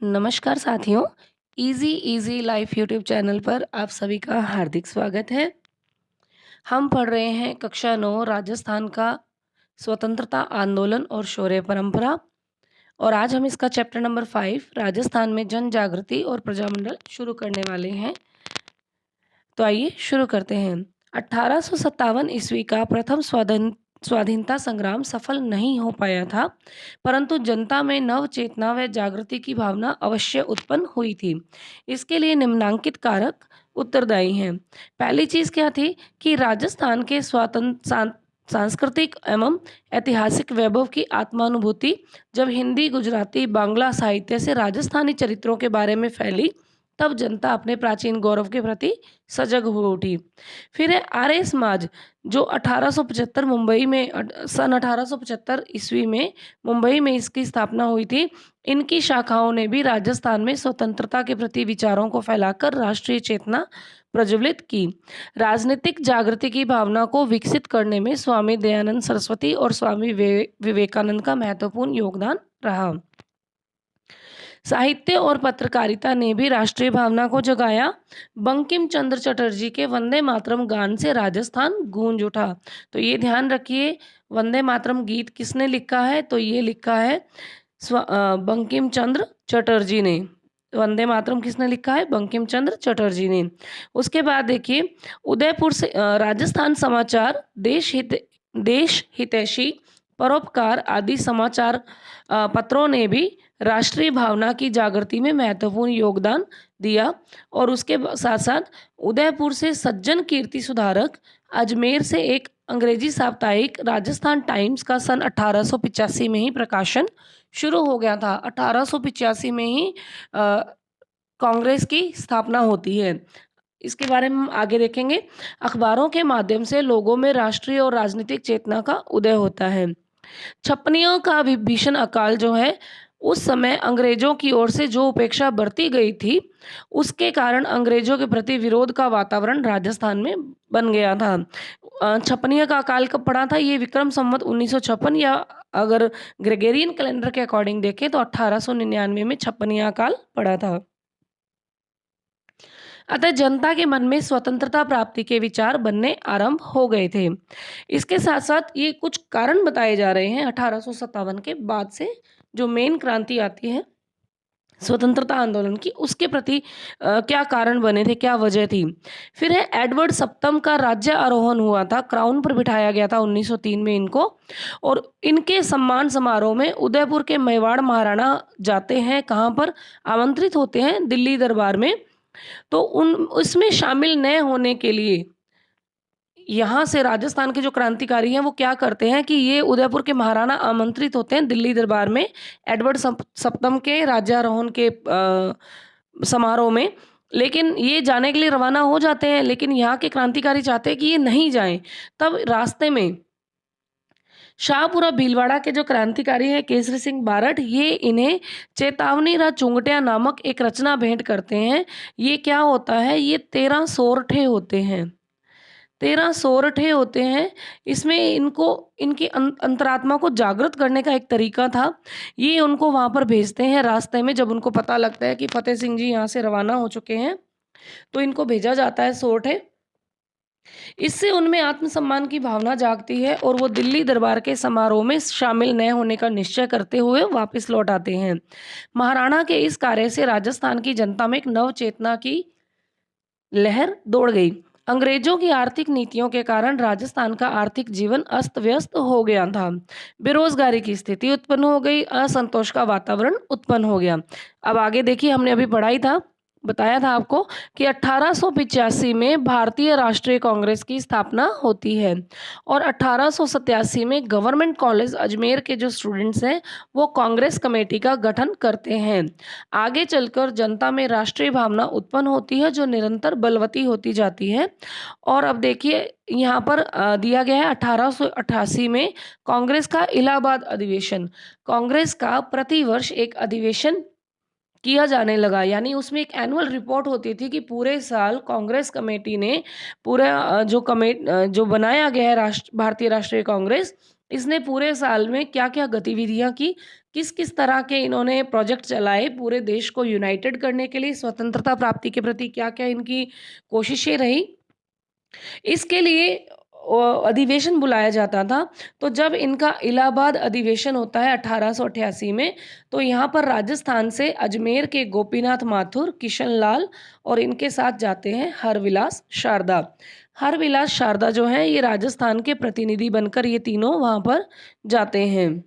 नमस्कार साथियों, easy easy life YouTube channel पर आप सभी का हार्दिक स्वागत है। हम पढ़ रहे हैं कक्षा 9 राजस्थान का स्वतंत्रता आंदोलन और शौर्य परंपरा और आज हम इसका चैप्टर नंबर 5 राजस्थान में जन जागृति और प्रजामंडल शुरू करने वाले हैं। तो आइए शुरू करते हैं। 1857 ईस्वी का प्रथम स्वाधीनता संग्राम सफल नहीं हो पाया था, परंतु जनता में नव चेतना व जागृति की भावना अवश्य उत्पन्न हुई थी। इसके लिए निम्नांकित कारक उत्तरदायी हैं। पहली चीज क्या थी कि राजस्थान के सांस्कृतिक एवं ऐतिहासिक वैभव की आत्मानुभूति जब हिंदी, गुजराती, बांग्ला साहित्य से राजस्थानी चरित्रों के बारे में फैली, तब जनता अपने प्राचीन गौरव के प्रति सजग हो उठी। फिर है आर्य समाज, जो 1875 मुंबई में सन 1875 ईस्वी में मुंबई में इसकी स्थापना हुई थी। इनकी शाखाओं ने भी राजस्थान में स्वतंत्रता के प्रति विचारों को फैलाकर राष्ट्रीय चेतना प्रज्वलित की। राजनीतिक जागृति की भावना को विकसित करने में स्वामी दयानंद सरस्वती और स्वामी विवेकानंद का महत्वपूर्ण योगदान रहा। साहित्य और पत्रकारिता ने भी राष्ट्रीय भावना को जगाया। बंकिम चंद्र चटर्जी के वंदे मातरम गान से राजस्थान गूंज उठा। तो ये ध्यान रखिए, वंदे मातरम गीत किसने लिखा है? तो ये लिखा है बंकिम चंद्र चटर्जी ने। वंदे मातरम किसने लिखा है? बंकिम चंद्र चटर्जी ने। उसके बाद देखिए, उदयपुर से राजस्थान समाचार, देश हितैषी, परोपकार आदि समाचार पत्रों ने भी राष्ट्रीय भावना की जागृति में महत्वपूर्ण योगदान दिया। और उसके साथ साथ उदयपुर से सज्जन कीर्ति सुधारक, अजमेर से एक अंग्रेजी साप्ताहिक राजस्थान टाइम्स का सन 1885 में ही प्रकाशन शुरू हो गया था। 1885 में ही कांग्रेस की स्थापना होती है। इसके बारे में हम आगे देखेंगे। अखबारों के माध्यम से लोगों में राष्ट्रीय और राजनीतिक चेतना का उदय होता है। छपनियों का भीषण अकाल जो है, उस समय अंग्रेजों की ओर से जो उपेक्षा बरती गई थी, उसके कारण अंग्रेजों के प्रति विरोध का वातावरण राजस्थान में बन गया था। छपनिया का अकाल कब पड़ा था? ये विक्रम संवत 1956, या अगर ग्रेगोरियन कैलेंडर के अकॉर्डिंग देखें तो 1899 में छपनिया अकाल पड़ा था। अतः जनता के मन में स्वतंत्रता प्राप्ति के विचार बनने आरंभ हो गए थे। इसके साथ साथ ये कुछ कारण बताए जा रहे हैं 1857 के बाद से जो मेन क्रांति आती है स्वतंत्रता आंदोलन की, उसके प्रति क्या कारण बने थे, क्या वजह थी। फिर है एडवर्ड सप्तम का राज्य आरोहण हुआ था, क्राउन पर बिठाया गया था 1903 में इनको, और इनके सम्मान समारोह में उदयपुर के मेवाड़ महाराणा जाते हैं। कहाँ पर आमंत्रित होते हैं? दिल्ली दरबार में। तो उसमें शामिल न होने के लिए यहाँ से राजस्थान के जो क्रांतिकारी हैं वो क्या करते हैं कि ये उदयपुर के महाराणा आमंत्रित होते हैं दिल्ली दरबार में एडवर्ड सप्तम के राज्यारोहण के समारोह में। लेकिन ये जाने के लिए रवाना हो जाते हैं, लेकिन यहाँ के क्रांतिकारी चाहते हैं कि ये नहीं जाएं। तब रास्ते में शाहपुरा भीलवाड़ा के जो क्रांतिकारी हैं केसरी सिंह बारठ, ये इन्हें चेतावनी रा चुंगटिया नामक एक रचना भेंट करते हैं। ये क्या होता है? ये 13 सोरठे होते हैं। 13 सोरठे होते हैं। इसमें इनको इनकी अंतरात्मा को जागृत करने का एक तरीका था। ये उनको वहाँ पर भेजते हैं रास्ते में, जब उनको पता लगता है कि फतेह सिंह जी यहाँ से रवाना हो चुके हैं, तो इनको भेजा जाता है सोरठे। इससे उनमें आत्मसम्मान की भावना जागती है और वो दिल्ली दरबार के समारोह में शामिल न होने का निश्चय करते हुए वापस लौट आते हैं। महाराणा के इस कार्य से राजस्थान की जनता में एक नव चेतना की लहर दौड़ गई। अंग्रेजों की आर्थिक नीतियों के कारण राजस्थान का आर्थिक जीवन अस्त व्यस्त हो गया था। बेरोजगारी की स्थिति उत्पन्न हो गई, असंतोष का वातावरण उत्पन्न हो गया। अब आगे देखिए, हमने अभी पढ़ाई था, बताया था आपको कि 1885 में भारतीय राष्ट्रीय कांग्रेस की स्थापना होती है और 1887 में गवर्नमेंट कॉलेज अजमेर के जो स्टूडेंट्स हैं वो कांग्रेस कमेटी का गठन करते हैं। आगे चलकर जनता में राष्ट्रीय भावना उत्पन्न होती है जो निरंतर बलवती होती जाती है। और अब देखिए यहाँ पर दिया गया है 1888 में कांग्रेस का इलाहाबाद अधिवेशन। कांग्रेस का प्रतिवर्ष एक अधिवेशन किया जाने लगा, यानी उसमें एक एनुअल रिपोर्ट होती थी कि पूरे साल कांग्रेस कमेटी ने पूरा जो बनाया गया है भारतीय राष्ट्रीय कांग्रेस, इसने पूरे साल में क्या-क्या गतिविधियाँ की, किस-किस तरह के इन्होंने प्रोजेक्ट चलाए, पूरे देश को यूनाइटेड करने के लिए स्वतंत्रता प्राप्ति के प्रति क्या-क्या इनकी कोशिशें रही, इसके लिए अधिवेशन बुलाया जाता था। तो जब इनका इलाहाबाद अधिवेशन होता है 1888 में, तो यहाँ पर राजस्थान से अजमेर के गोपीनाथ माथुर, किशन लाल और इनके साथ जाते हैं हरविलास शारदा। हरविलास शारदा जो हैं ये राजस्थान के प्रतिनिधि बनकर ये तीनों वहाँ पर जाते हैं।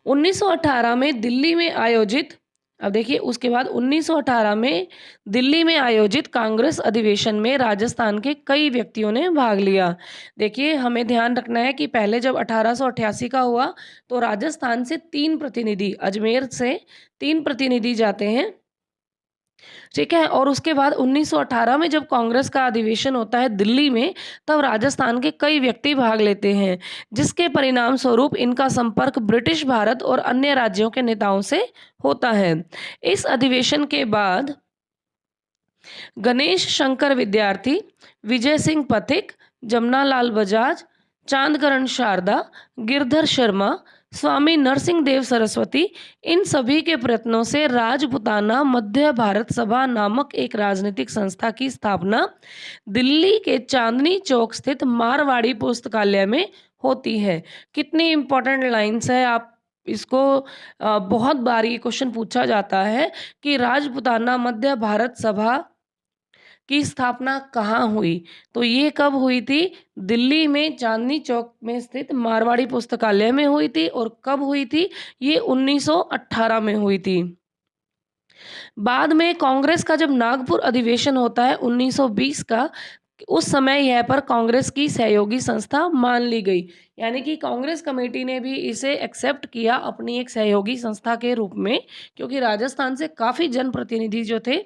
1918 में दिल्ली में आयोजित अब देखिए उसके बाद 1918 में दिल्ली में आयोजित कांग्रेस अधिवेशन में राजस्थान के कई व्यक्तियों ने भाग लिया। देखिए हमें ध्यान रखना है कि पहले जब 1888 का हुआ तो राजस्थान से 3 प्रतिनिधि, अजमेर से 3 प्रतिनिधि जाते हैं, ठीक है? और उसके बाद 1918 में जब कांग्रेस का अधिवेशन होता है दिल्ली में, तब राजस्थान के कई व्यक्ति भाग लेते हैं, जिसके परिणाम स्वरूप इनका संपर्क ब्रिटिश भारत और अन्य राज्यों के नेताओं से होता है। इस अधिवेशन के बाद गणेश शंकर विद्यार्थी, विजय सिंह पथिक, जमनालाल बजाज, चांदकरण शारदा, गिरधर शर्मा, स्वामी नरसिंह देव सरस्वती, इन सभी के प्रयत्नों से राजपुताना मध्य भारत सभा नामक एक राजनीतिक संस्था की स्थापना दिल्ली के चांदनी चौक स्थित मारवाड़ी पुस्तकालय में होती है। कितनी इंपॉर्टेंट लाइन्स है, आप इसको बहुत बार ये क्वेश्चन पूछा जाता है कि राजपुताना मध्य भारत सभा की स्थापना कहाँ हुई? तो ये कब हुई थी? दिल्ली में चांदनी चौक में स्थित मारवाड़ी पुस्तकालय में हुई थी। और कब हुई थी? ये 1918 में हुई थी। बाद में कांग्रेस का जब नागपुर अधिवेशन होता है 1920 का, उस समय यह पर कांग्रेस की सहयोगी संस्था मान ली गई। यानी कि कांग्रेस कमेटी ने भी इसे एक्सेप्ट किया अपनी एक सहयोगी संस्था के रूप में, क्योंकि राजस्थान से काफ़ी जनप्रतिनिधि जो थे,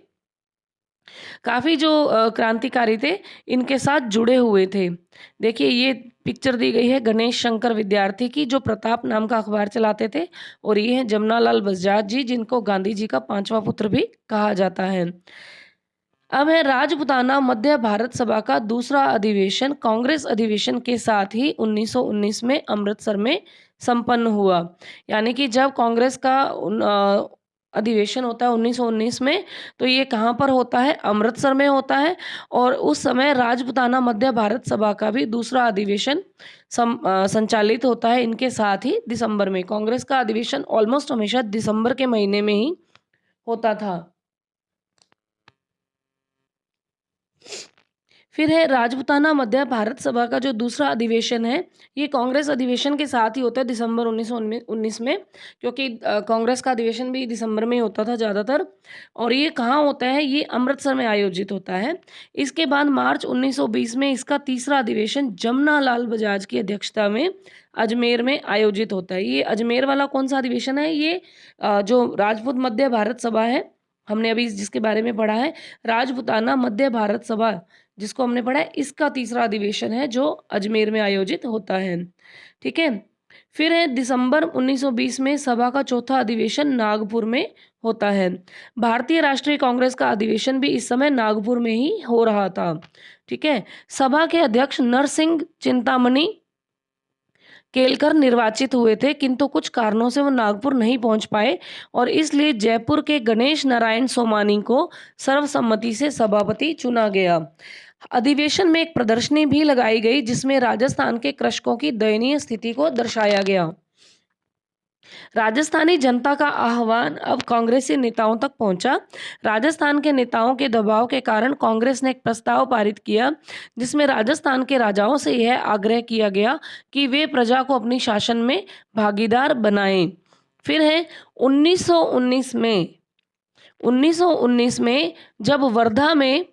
काफ़ी जो क्रांतिकारी थे, इनके साथ जुड़े हुए थे। देखिए ये पिक्चर दी गई है गणेश शंकर विद्यार्थी की, जो प्रताप नाम का अखबार चलाते थे, और ये हैं जमनालाल बजाज जी, जिनको गांधी जी का 5वां पुत्र भी कहा जाता है। अब है राजपुताना मध्य भारत सभा का दूसरा अधिवेशन कांग्रेस अधिवेशन के साथ ही 1919 में अमृतसर में संपन्न हुआ। यानी कि जब कांग्रेस का अधिवेशन होता है 1919 में, तो ये कहाँ पर होता है? अमृतसर में होता है। और उस समय राजपुताना मध्य भारत सभा का भी दूसरा अधिवेशन संचालित होता है इनके साथ ही दिसंबर में। कांग्रेस का अधिवेशन ऑलमोस्ट हमेशा दिसंबर के महीने में ही होता था। फिर है राजपुताना मध्य भारत सभा का जो दूसरा अधिवेशन है, ये कांग्रेस अधिवेशन के साथ ही होता है दिसंबर 1919 में, क्योंकि कांग्रेस का अधिवेशन भी दिसंबर में ही होता था ज़्यादातर। और ये कहाँ होता है? ये अमृतसर में आयोजित होता है। इसके बाद मार्च 1920 में इसका तीसरा अधिवेशन जमनालाल बजाज की अध्यक्षता में अजमेर में आयोजित होता है। ये अजमेर वाला कौन सा अधिवेशन है? ये जो राजपूत मध्य भारत सभा है, हमने अभी जिसके बारे में पढ़ा है, राजपुताना मध्य भारत सभा जिसको हमने पढ़ा है, इसका तीसरा अधिवेशन है जो अजमेर में आयोजित होता है। ठीक है? फिर है दिसंबर 1920 में सभा का चौथा अधिवेशन नागपुर में होता है। भारतीय राष्ट्रीय कांग्रेस का अधिवेशन भी इस समय नागपुर में ही हो रहा था। ठीक है? सभा के अध्यक्ष नरसिंह चिंतामणि केलकर निर्वाचित हुए थे, किंतु कुछ कारणों से वो नागपुर नहीं पहुंच पाए और इसलिए जयपुर के गणेश नारायण सोमानी को सर्वसम्मति से सभापति चुना गया। अधिवेशन में एक प्रदर्शनी भी लगाई गई जिसमें राजस्थान के कृषकों की दयनीय स्थिति को दर्शाया गया। राजस्थानी जनता का आह्वान अब कांग्रेसी नेताओं तक पहुंचा। राजस्थान के नेताओं के दबाव के कारण कांग्रेस ने एक प्रस्ताव पारित किया जिसमें राजस्थान के राजाओं से यह आग्रह किया गया कि वे प्रजा को अपनी शासन में भागीदार बनाएं। फिर है 1919 में जब वर्धा में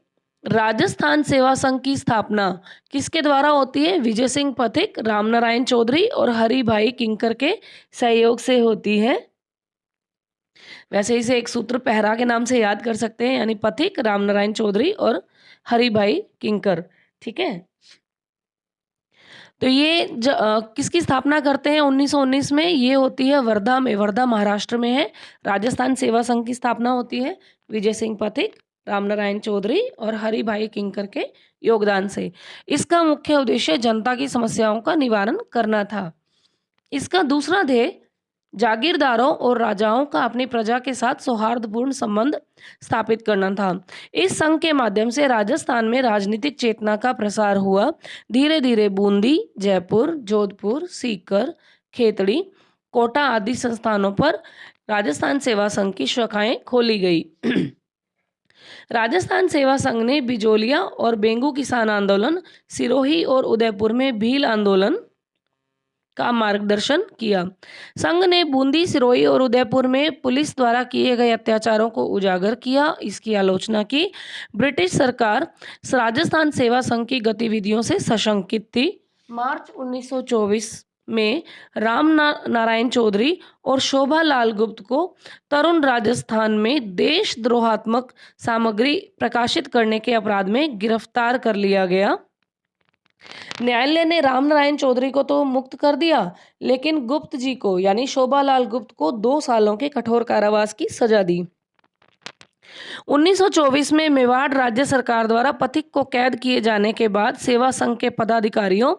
राजस्थान सेवा संघ की स्थापना किसके द्वारा होती है? विजय सिंह पथिक, रामनारायण चौधरी और हरि भाई किंकर के सहयोग से होती है। वैसे इसे एक सूत्र पहरा के नाम से याद कर सकते हैं, यानी पथिक, रामनारायण चौधरी और हरि भाई किंकर। ठीक है? तो ये किसकी स्थापना करते हैं 1919 में? ये होती है वर्धा में, वर्धा महाराष्ट्र में है। राजस्थान सेवा संघ की स्थापना होती है विजय सिंह पथिक, रामनारायण चौधरी और हरि भाई किंकर के योगदान से। इसका मुख्य उद्देश्य जनता की समस्याओं का निवारण करना था। इसका दूसरा ध्येय जागीरदारों और राजाओं का अपनी प्रजा के साथ सौहार्दपूर्ण संबंध स्थापित करना था। इस संघ के माध्यम से राजस्थान में राजनीतिक चेतना का प्रसार हुआ। धीरे धीरे बूंदी, जयपुर, जोधपुर, सीकर, खेतड़ी, कोटा आदि संस्थानों पर राजस्थान सेवा संघ की शाखाएं खोली गई। राजस्थान सेवा संघ ने बिजोलिया और बेंगू किसान आंदोलन, सिरोही और उदयपुर में भील आंदोलन का मार्गदर्शन किया। संघ ने बूंदी, सिरोही और उदयपुर में पुलिस द्वारा किए गए अत्याचारों को उजागर किया, इसकी आलोचना की। ब्रिटिश सरकार राजस्थान सेवा संघ की गतिविधियों से सशंकित थी। मार्च 1924 में नारायण चौधरी और शोभा लाल गुप्त को तरुण राजस्थान में देशद्रोहात्मक सामग्री प्रकाशित करने के अपराध में गिरफ्तार कर लिया गया। न्यायालय ने रामनारायण चौधरी को तो मुक्त कर दिया, लेकिन गुप्त जी को यानी शोभा लाल गुप्त को 2 सालों के कठोर कारावास की सजा दी। 1924 में मेवाड़ राज्य सरकार द्वारा पथिक को कैद किए जाने के बाद सेवा संघ के पदाधिकारियों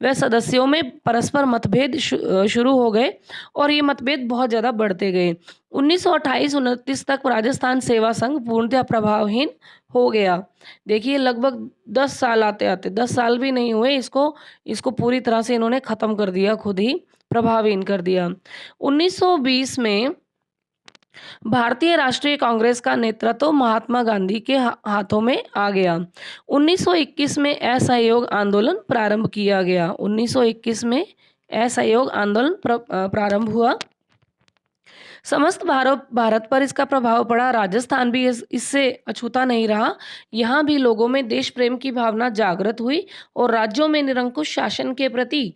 व सदस्यों में परस्पर मतभेद शुरू हो गए और ये मतभेद बहुत ज़्यादा बढ़ते गए। 1928-29 तक राजस्थान सेवा संघ पूर्णतः प्रभावहीन हो गया। देखिए लगभग 10 साल आते आते 10 साल भी नहीं हुए, इसको पूरी तरह से इन्होंने खत्म कर दिया, खुद ही प्रभावहीन कर दिया। 1920 में भारतीय राष्ट्रीय कांग्रेस का नेतृत्व महात्मा गांधी के हाथों में आ गया। 1921 में असहयोग आंदोलन प्रारंभ किया गया। 1921 में असहयोग आंदोलन प्रारंभ हुआ। समस्त भारत पर इसका प्रभाव पड़ा। राजस्थान भी इससे अछूता नहीं रहा। यहाँ भी लोगों में देश प्रेम की भावना जागृत हुई और राज्यों में निरंकुश शासन के प्रति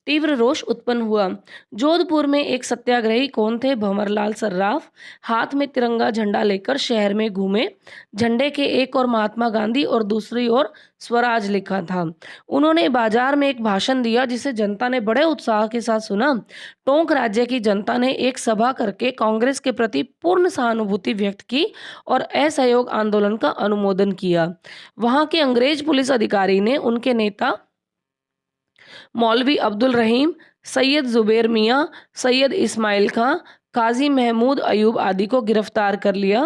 तीव्र रोष उत्पन्न हुआ। जोधपुर में एक सत्याग्रही कौन थे? भंवरलाल सर्राफ हाथ में तिरंगा झंडा लेकर शहर में घूमे। झंडे के एक ओर महात्मा गांधी और दूसरी ओर स्वराज लिखा था। उन्होंने बाजार में एक भाषण दिया जिसे जनता ने बड़े उत्साह के साथ सुना। टोंक राज्य की जनता ने एक सभा करके कांग्रेस के प्रति पूर्ण सहानुभूति व्यक्त की और असहयोग आंदोलन का अनुमोदन किया। वहां के अंग्रेज पुलिस अधिकारी ने उनके नेता मौलवी अब्दुल रहीम, सैयद जुबैर मियाँ, सैयद इस्माइल खां, काजी महमूद अयूब आदि को गिरफ्तार कर लिया।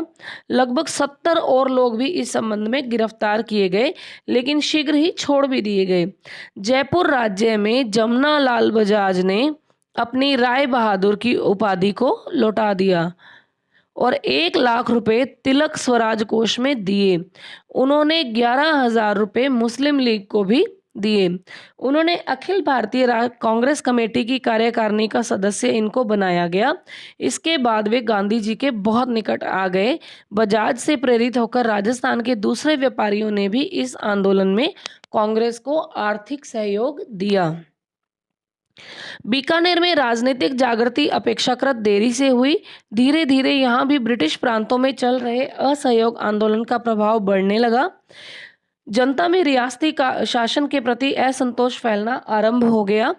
लगभग 70 और लोग भी इस संबंध में गिरफ्तार किए गए, लेकिन शीघ्र ही छोड़ भी दिए गए। जयपुर राज्य में जमुना लाल बजाज ने अपनी राय बहादुर की उपाधि को लौटा दिया और 1 लाख रुपए तिलक स्वराज कोष में दिए। उन्होंने 11,000 रुपए मुस्लिम लीग को भी दिए। उन्होंने अखिल भारतीय कांग्रेस कमेटी की कार्यकारिणी का सदस्य इनको बनाया गया। इसके बाद वे गांधी जी के बहुत निकट आ गए। बजाज से प्रेरित होकर राजस्थान के दूसरे व्यापारियों ने भी इस आंदोलन में कांग्रेस को आर्थिक सहयोग दिया। बीकानेर में राजनीतिक जागृति अपेक्षाकृत देरी से हुई। धीरे धीरे यहाँ भी ब्रिटिश प्रांतों में चल रहे असहयोग आंदोलन का प्रभाव बढ़ने लगा। जनता में रियासती शासन के प्रति असंतोष फैलना आरंभ हो गया।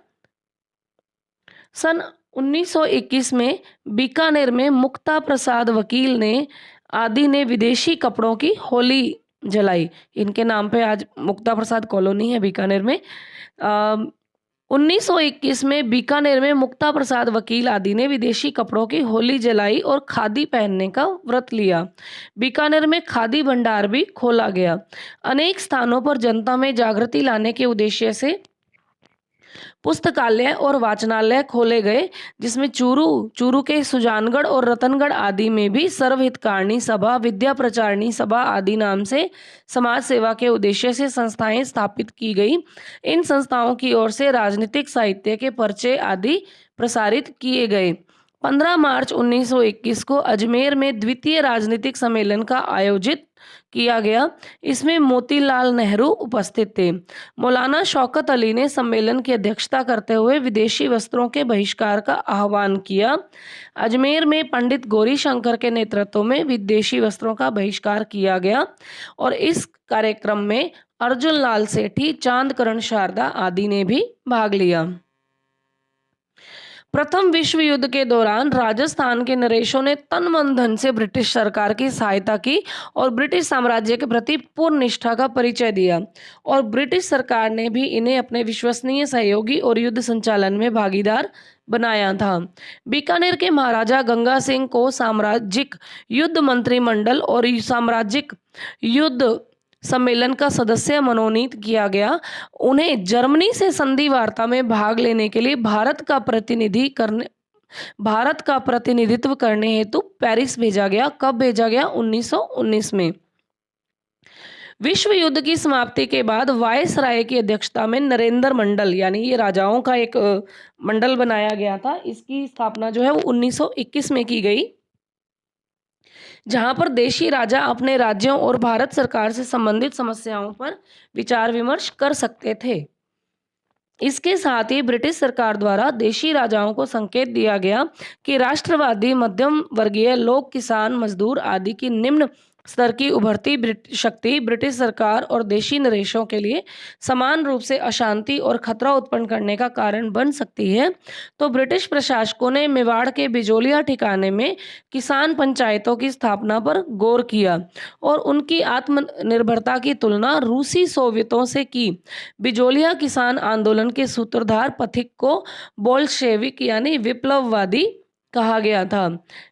सन 1921 में बीकानेर में मुक्ता प्रसाद वकील ने आदि ने विदेशी कपड़ों की होली जलाई। इनके नाम पे आज मुक्ता प्रसाद कॉलोनी है बीकानेर में। 1921 में बीकानेर में मुक्ता प्रसाद वकील आदि ने विदेशी कपड़ों की होली जलाई और खादी पहनने का व्रत लिया। बीकानेर में खादी भंडार भी खोला गया। अनेक स्थानों पर जनता में जागृति लाने के उद्देश्य से पुस्तकालय और वाचनालय खोले गए, जिसमें चूरू के सुजानगढ़ और रतनगढ़ आदि में भी सर्वहितकारिणी सभा, विद्या प्रचारिणी सभा आदि नाम से समाज सेवा के उद्देश्य से संस्थाएं स्थापित की गई। इन संस्थाओं की ओर से राजनीतिक साहित्य के पर्चे आदि प्रसारित किए गए। 15 मार्च 1921 को अजमेर में द्वितीय राजनीतिक सम्मेलन का आयोजित किया गया। इसमें मोतीलाल नेहरू उपस्थित थे। मौलाना शौकत अली ने सम्मेलन की अध्यक्षता करते हुए विदेशी वस्त्रों के बहिष्कार का आह्वान किया। अजमेर में पंडित गौरी शंकर के नेतृत्व में विदेशी वस्त्रों का बहिष्कार किया गया और इस कार्यक्रम में अर्जुन लाल सेठी, चांद करण शारदा आदि ने भी भाग लिया। प्रथम विश्व युद्ध के दौरान राजस्थान के नरेशों ने तन मन धन से ब्रिटिश सरकार की सहायता की और ब्रिटिश साम्राज्य के प्रति पूर्ण निष्ठा का परिचय दिया और ब्रिटिश सरकार ने भी इन्हें अपने विश्वसनीय सहयोगी और युद्ध संचालन में भागीदार बनाया था। बीकानेर के महाराजा गंगा सिंह को साम्राज्यिक युद्ध मंत्रिमंडल और साम्राज्यिक युद्ध सम्मेलन का सदस्य मनोनीत किया गया। उन्हें जर्मनी से संधि वार्ता में भाग लेने के लिए भारत का प्रतिनिधित्व करने हेतु पेरिस भेजा गया। कब भेजा गया? 1919 में। विश्व युद्ध की समाप्ति के बाद वायसराय की अध्यक्षता में नरेंद्र मंडल, यानी ये राजाओं का एक मंडल बनाया गया था। इसकी स्थापना जो है वो 1921 में की गई, जहां पर देशी राजा अपने राज्यों और भारत सरकार से संबंधित समस्याओं पर विचार विमर्श कर सकते थे। इसके साथ ही ब्रिटिश सरकार द्वारा देशी राजाओं को संकेत दिया गया कि राष्ट्रवादी, मध्यम वर्गीय लोग, किसान, मजदूर आदि की निम्न स्तर की उभरती शक्ति ब्रिटिश सरकार और देशी नरेशों के लिए समान रूप से अशांति और खतरा उत्पन्न करने का कारण बन सकती है। तो ब्रिटिश प्रशासकों ने मेवाड़ के बिजोलिया ठिकाने में किसान पंचायतों की स्थापना पर गौर किया और उनकी आत्मनिर्भरता की तुलना रूसी सोवियतों से की। बिजोलिया किसान आंदोलन के सूत्रधार पथिक को बोल्शेविक यानी विप्लववादी कहा गया था।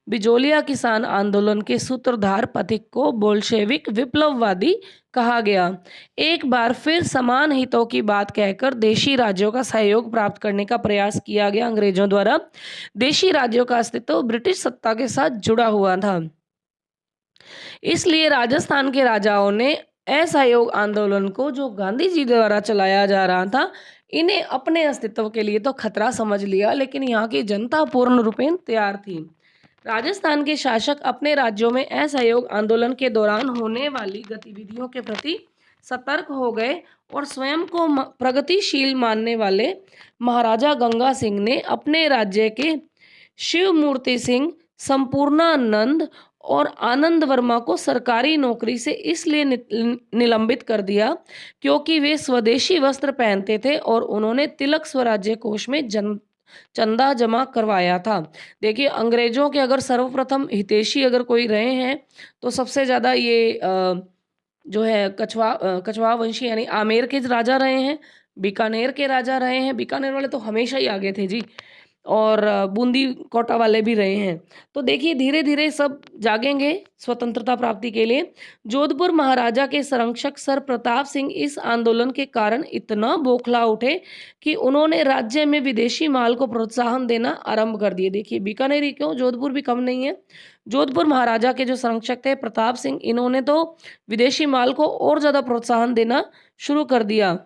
बिजोलिया किसान आंदोलन के सूत्रधार पथिक को बोल्शेविक विप्लववादी कहा गया। एक बार फिर समान हितों की बात कहकर देशी राज्यों का सहयोग प्राप्त करने का प्रयास किया गया अंग्रेजों द्वारा। देशी राज्यों का अस्तित्व ब्रिटिश सत्ता के साथ जुड़ा हुआ था, इसलिए राजस्थान के राजाओं ने असहयोग आंदोलन को, जो गांधी जी द्वारा चलाया जा रहा था, इन्हें अपने अस्तित्व के लिए तो खतरा समझ लिया, लेकिन यहाँ की जनता पूर्ण रूपेण तैयार थी। राजस्थान के शासक अपने राज्यों में असहयोग आंदोलन के दौरान होने वाली गतिविधियों के प्रति सतर्क हो गए और स्वयं को प्रगतिशील मानने वाले महाराजा गंगा सिंह ने अपने राज्य के शिवमूर्ति सिंह, संपूर्णानंद और आनंद वर्मा को सरकारी नौकरी से इसलिए निलंबित कर दिया क्योंकि वे स्वदेशी वस्त्र पहनते थे और उन्होंने तिलक स्वराज्य कोष में चंदा जमा करवाया था। देखिए, अंग्रेजों के अगर सर्वप्रथम हितैषी अगर कोई रहे हैं तो सबसे ज़्यादा ये जो है कछवा वंशी यानी आमेर के राजा रहे हैं, बीकानेर के राजा रहे हैं। बीकानेर वाले तो हमेशा ही आगे थे जी, और बूंदी कोटा वाले भी रहे हैं। तो देखिए, धीरे धीरे सब जागेंगे स्वतंत्रता प्राप्ति के लिए। जोधपुर महाराजा के संरक्षक सर प्रताप सिंह इस आंदोलन के कारण इतना बौखला उठे कि उन्होंने राज्य में विदेशी माल को प्रोत्साहन देना आरंभ कर दिए। देखिए, बीकानेर ही क्यों, जोधपुर भी कम नहीं है। जोधपुर महाराजा के जो संरक्षक थे प्रताप सिंह, इन्होंने तो विदेशी माल को और ज्यादा प्रोत्साहन देना शुरू कर दिया,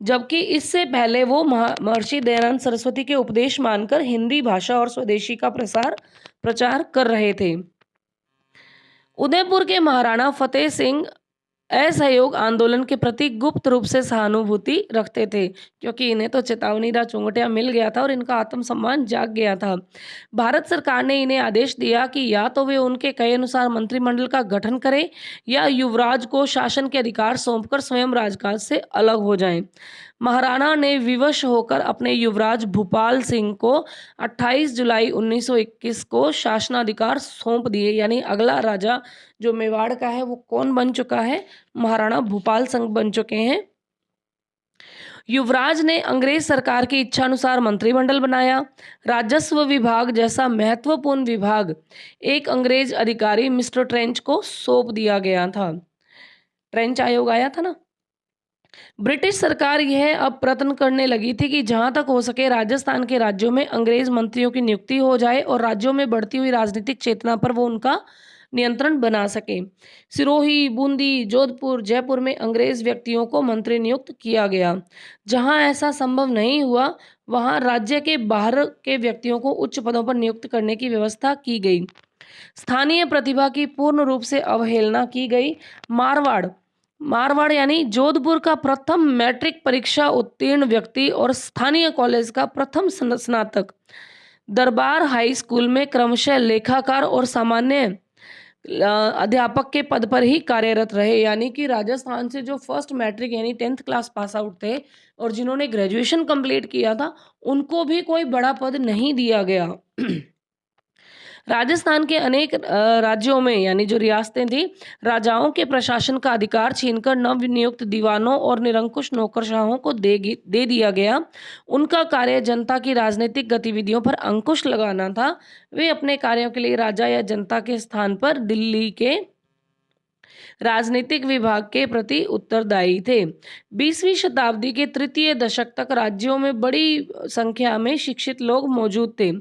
जबकि इससे पहले वो महर्षि दयानंद सरस्वती के उपदेश मानकर हिंदी भाषा और स्वदेशी का प्रचार कर रहे थे। उदयपुर के महाराणा फतेह सिंह असहयोग आंदोलन के प्रति गुप्त रूप से सहानुभूति रखते थे, क्योंकि इन्हें तो चेतावनीदार चुंगटिया मिल गया था और इनका आत्मसम्मान जाग गया था। भारत सरकार ने इन्हें आदेश दिया कि या तो वे उनके कहे अनुसार मंत्रिमंडल का गठन करें या युवराज को शासन के अधिकार सौंपकर स्वयं राजकाज से अलग हो जाएं। महाराणा ने विवश होकर अपने युवराज भूपाल सिंह को 28 जुलाई 1921 को शासनाधिकार सौंप दिए। यानी अगला राजा जो मेवाड़ का है वो कौन बन चुका है? महाराणा भूपाल सिंह बन चुके हैं। युवराज ने अंग्रेज सरकार की इच्छानुसार मंत्रिमंडल बनाया। राजस्व विभाग जैसा महत्वपूर्ण विभाग एक अंग्रेज अधिकारी मिस्टर ट्रेंच को सौंप दिया गया था। ट्रेंच आयोग आया था ना। ब्रिटिश सरकार यह अब प्रयत्न करने लगी थी कि जहां तक हो सके राजस्थान के राज्यों में अंग्रेज मंत्रियों की नियुक्ति हो जाए और राज्यों में बढ़ती हुई राजनीतिक चेतना पर वो उनका नियंत्रण बना सके। सिरोही, बूंदी, जोधपुर, जयपुर में अंग्रेज व्यक्तियों को मंत्री नियुक्त किया गया। जहां ऐसा संभव नहीं हुआ वहां राज्य के बाहर के व्यक्तियों को उच्च पदों पर नियुक्त करने की व्यवस्था की गई। स्थानीय प्रतिभा की पूर्ण रूप से अवहेलना की गई। मारवाड़ यानी जोधपुर का प्रथम मैट्रिक परीक्षा उत्तीर्ण व्यक्ति और स्थानीय कॉलेज का प्रथम स्नातक दरबार हाई स्कूल में क्रमशः लेखाकार और सामान्य अध्यापक के पद पर ही कार्यरत रहे, यानी कि राजस्थान से जो फर्स्ट मैट्रिक यानी 10th क्लास पास आउट थे और जिन्होंने ग्रेजुएशन कंप्लीट किया था, उनको भी कोई बड़ा पद नहीं दिया गया। राजस्थान के अनेक राज्यों में यानी जो रियासतें थी, राजाओं के प्रशासन का अधिकार छीनकर नवनियुक्त दीवानों और निरंकुश नौकरशाहों को दे दिया गया। उनका कार्य जनता की राजनीतिक गतिविधियों पर अंकुश लगाना था। वे अपने कार्यों के लिए राजा या जनता के स्थान पर दिल्ली के राजनीतिक विभाग के प्रति उत्तरदायी थे। 20वीं शताब्दी के तृतीय दशक तक राज्यों में बड़ी संख्या में शिक्षित लोग मौजूद थे,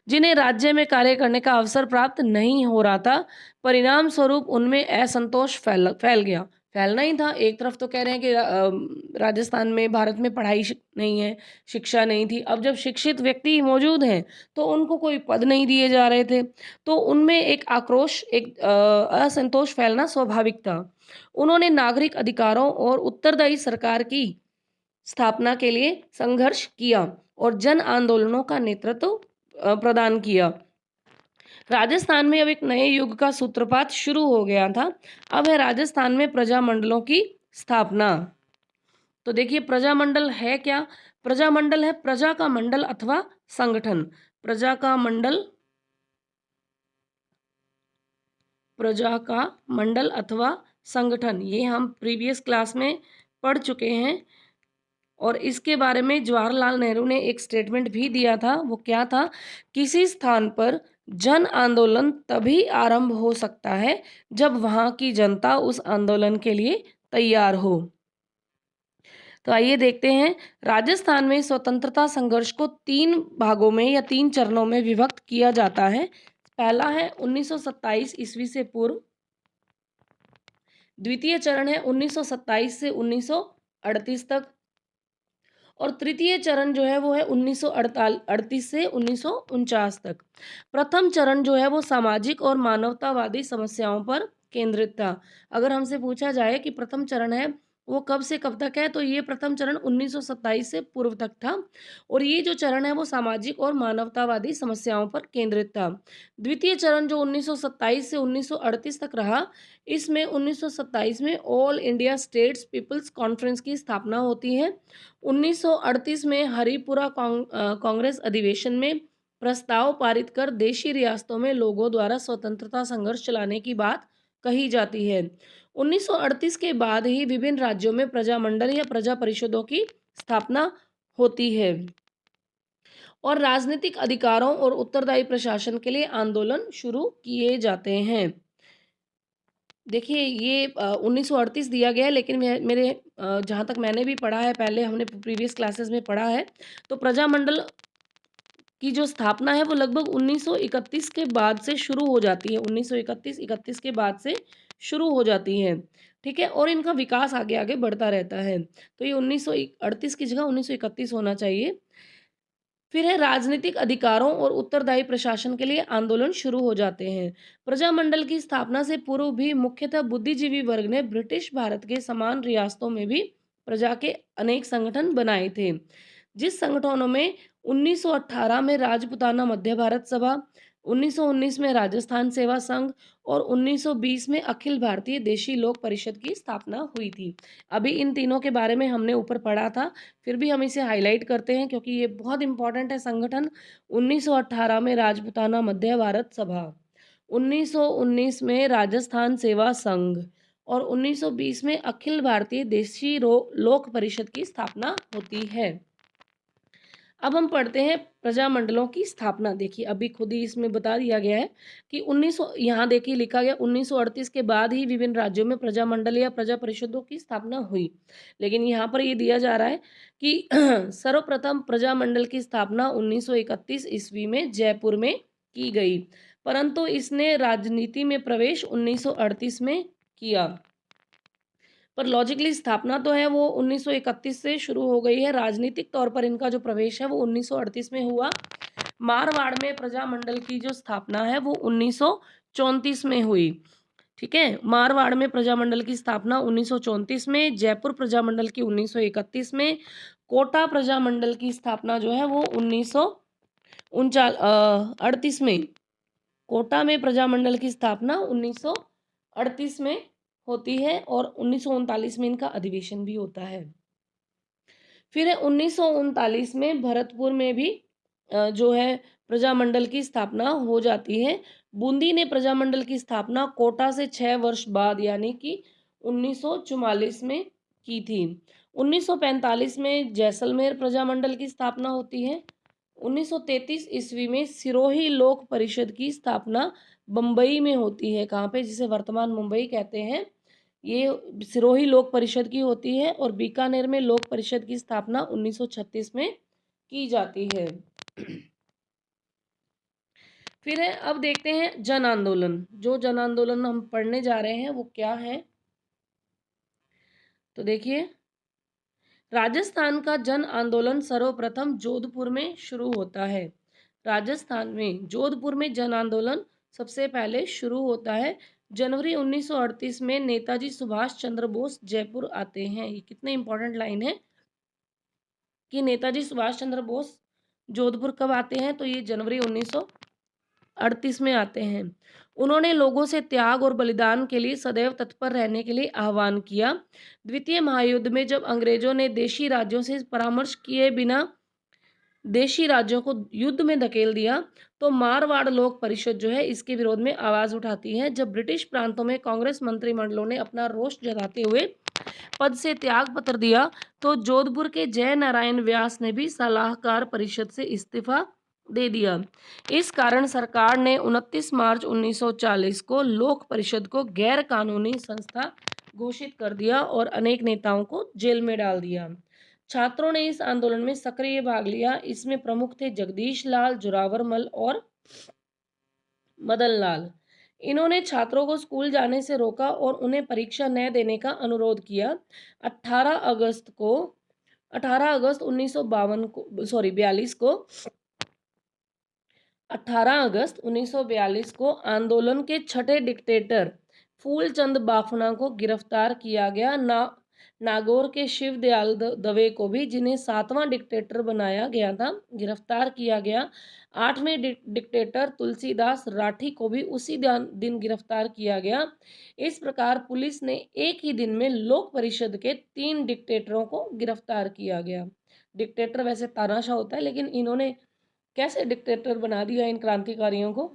जिन्हें राज्य में कार्य करने का अवसर प्राप्त नहीं हो रहा था। परिणाम स्वरूप उनमें असंतोष फैल गया। फैलना ही था। एक तरफ तो कह रहे हैं कि राजस्थान में, भारत में पढ़ाई नहीं है, शिक्षा नहीं थी। अब जब शिक्षित व्यक्ति मौजूद हैं, तो उनको कोई पद नहीं दिए जा रहे थे। तो उनमें एक आक्रोश, एक असंतोष फैलना स्वाभाविक था। उन्होंने नागरिक अधिकारों और उत्तरदायी सरकार की स्थापना के लिए संघर्ष किया और जन आंदोलनों का नेतृत्व प्रदान किया। राजस्थान में अब एक नए युग का सूत्रपात शुरू हो गया था। अब है राजस्थान में प्रजामंडलों की स्थापना। तो देखिए, प्रजामंडल है क्या? प्रजामंडल है प्रजा का मंडल अथवा संगठन। प्रजा का मंडल, प्रजा का मंडल अथवा संगठन, ये हम प्रीवियस क्लास में पढ़ चुके हैं। और इसके बारे में जवाहरलाल नेहरू ने एक स्टेटमेंट भी दिया था। वो क्या था? किसी स्थान पर जन आंदोलन तभी आरंभ हो सकता है जब वहां की जनता उस आंदोलन के लिए तैयार हो। तो आइए देखते हैं। राजस्थान में स्वतंत्रता संघर्ष को 3 भागों में या 3 चरणों में विभक्त किया जाता है। पहला है 1927 ईस्वी से पूर्व। द्वितीय चरण है 1927 से 1938 तक। और तृतीय चरण जो है वो है 1938 से 1949 तक। प्रथम चरण जो है वो सामाजिक और मानवतावादी समस्याओं पर केंद्रित था। अगर हमसे पूछा जाए कि प्रथम चरण है वो कब से कब तक है, तो ये प्रथम चरण 1927 से पूर्व तक था। और ये जो चरण है वो सामाजिक और मानवतावादी समस्याओं पर केंद्रित था। द्वितीय चरण जो 1927 से 1938 तक रहा, इसमें 1927 में all India states peoples conference की स्थापना होती है। 1938 में हरिपुरा कांग्रेस अधिवेशन में प्रस्ताव पारित कर देशी रियासतों में लोगों द्वारा स्वतंत्रता संघर्ष चलाने की बात कही जाती है। 1938 के बाद ही विभिन्न राज्यों में प्रजामंडल या प्रजा परिषदों की स्थापना होती है और राजनीतिक अधिकारों और उत्तरदायी प्रशासन के लिए आंदोलन शुरू किए जाते हैं। देखिए, ये 1938 दिया गया है, लेकिन मेरे जहाँ तक मैंने भी पढ़ा है, पहले हमने प्रीवियस क्लासेस में पढ़ा है, तो प्रजामंडल की जो स्थापना है वो लगभग 1931 के बाद से शुरू हो जाती है। 1931 के बाद से शुरू हो जाती है, ठीक है? और इनका विकास आगे आगे बढ़ता रहता है। तो ये 1938 की जगह 1931 होना चाहिए। फिर है राजनीतिक अधिकारों और उत्तरदायी प्रशासन के लिए आंदोलन शुरू हो जाते हैं। प्रजामंडल की स्थापना से पूर्व भी मुख्यतः बुद्धिजीवी वर्ग ने ब्रिटिश भारत के समान रियासतों में भी प्रजा के अनेक संगठन बनाए थे। जिस संगठनों में 1918 में राजपुताना मध्य भारत सभा, 1919 में राजस्थान सेवा संघ और 1920 में अखिल भारतीय देशी लोक परिषद की स्थापना हुई थी। अभी इन तीनों के बारे में हमने ऊपर पढ़ा था, फिर भी हम इसे हाईलाइट करते हैं क्योंकि ये बहुत इंपॉर्टेंट है संगठन। 1918 में राजपुताना मध्य भारत सभा, 1919 में राजस्थान सेवा संघ और 1920 में अखिल भारतीय देशी लोक परिषद की स्थापना होती है। अब हम पढ़ते हैं प्रजामंडलों की स्थापना। देखिए, अभी खुद ही इसमें बता दिया गया है कि 1900, यहाँ देखिए लिखा गया 1938 के बाद ही विभिन्न राज्यों में प्रजामंडल या प्रजा परिषदों की स्थापना हुई। लेकिन यहाँ पर ये दिया जा रहा है कि सर्वप्रथम प्रजामंडल की स्थापना 1931 ईस्वी में जयपुर में की गई, परंतु इसने राजनीति में प्रवेश 1938 में किया। पर लॉजिकली स्थापना तो है वो 1931 से शुरू हो गई है। राजनीतिक तौर पर इनका जो प्रवेश है वो 1938 में हुआ। मारवाड़ में प्रजामंडल की जो स्थापना है वो 1934 में हुई, ठीक है? मारवाड़ में प्रजामंडल की स्थापना 1934 में, जयपुर प्रजामंडल की 1931 में, कोटा प्रजामंडल की स्थापना जो है वो 1938 में, कोटा में प्रजामंडल की स्थापना 1938 में होती है और 1939 में इनका अधिवेशन भी होता है। फिर है 1939 में भरतपुर में भी जो है प्रजामंडल की स्थापना हो जाती है। बूंदी ने प्रजामंडल की स्थापना कोटा से 6 वर्ष बाद यानी कि 1944 में की थी। 1945 में जैसलमेर प्रजामंडल की स्थापना होती है। 1933 ईस्वी में सिरोही लोक परिषद की स्थापना बम्बई में होती है। कहाँ पे? जिसे वर्तमान मुंबई कहते हैं। ये सिरोही लोक परिषद की होती है और बीकानेर में लोक परिषद की स्थापना 1936 में की जाती है। फिर है, अब देखते हैं जन आंदोलन। जो जन आंदोलन हम पढ़ने जा रहे हैं वो क्या है, तो देखिए, राजस्थान का जन आंदोलन सर्वप्रथम जोधपुर में शुरू होता है। राजस्थान में जोधपुर में जन आंदोलन सबसे पहले शुरू होता है। जनवरी 1938 में नेताजी सुभाष चंद्र बोस जयपुर आते हैं। ये कितने इंपॉर्टेंट लाइन है कि नेताजी सुभाष चंद्र बोस जोधपुर कब आते हैं, तो ये जनवरी 1938 में आते हैं। उन्होंने लोगों से त्याग और बलिदान के लिए सदैव तत्पर रहने के लिए आह्वान किया। द्वितीय महायुद्ध में जब अंग्रेजों ने देशी राज्यों से परामर्श किए बिना देशी राज्यों को युद्ध में धकेल दिया, तो मारवाड़ लोक परिषद जो है इसके विरोध में आवाज उठाती है। जब ब्रिटिश प्रांतों में कांग्रेस मंत्रिमंडलों ने अपना रोष जताते हुए पद से त्याग पत्र दिया, तो जोधपुर के जय नारायण व्यास ने भी सलाहकार परिषद से इस्तीफा दे दिया। इस कारण सरकार ने 29 मार्च 1940 को लोक परिषद को गैर कानूनी संस्था घोषित कर दिया और अनेक नेताओं को जेल में डाल दिया। छात्रों ने इस आंदोलन में सक्रिय भाग लिया। इसमें प्रमुख थे जगदीश लाल, जोरावर मल और मदन लाल। इन्होंने छात्रों को स्कूल जाने से रोका और उन्हें परीक्षा न देने का अनुरोध किया। 18 अगस्त 1952 को 1942 को आंदोलन के छठे डिक्टेटर फूलचंद बाफना को गिरफ्तार किया गया। नागौर के शिव दयाल दवे को भी, जिन्हें 7वां डिक्टेटर बनाया गया था, गिरफ्तार किया गया। 8वें डिक्टेटर तुलसीदास राठी को भी उसी दिन गिरफ्तार किया गया। इस प्रकार पुलिस ने एक ही दिन में लोक परिषद के 3 डिक्टेटरों को गिरफ्तार किया गया। डिक्टेटर वैसे तानाशाह होता है, लेकिन इन्होंने कैसे डिक्टेटर बना दिया इन क्रांतिकारियों को।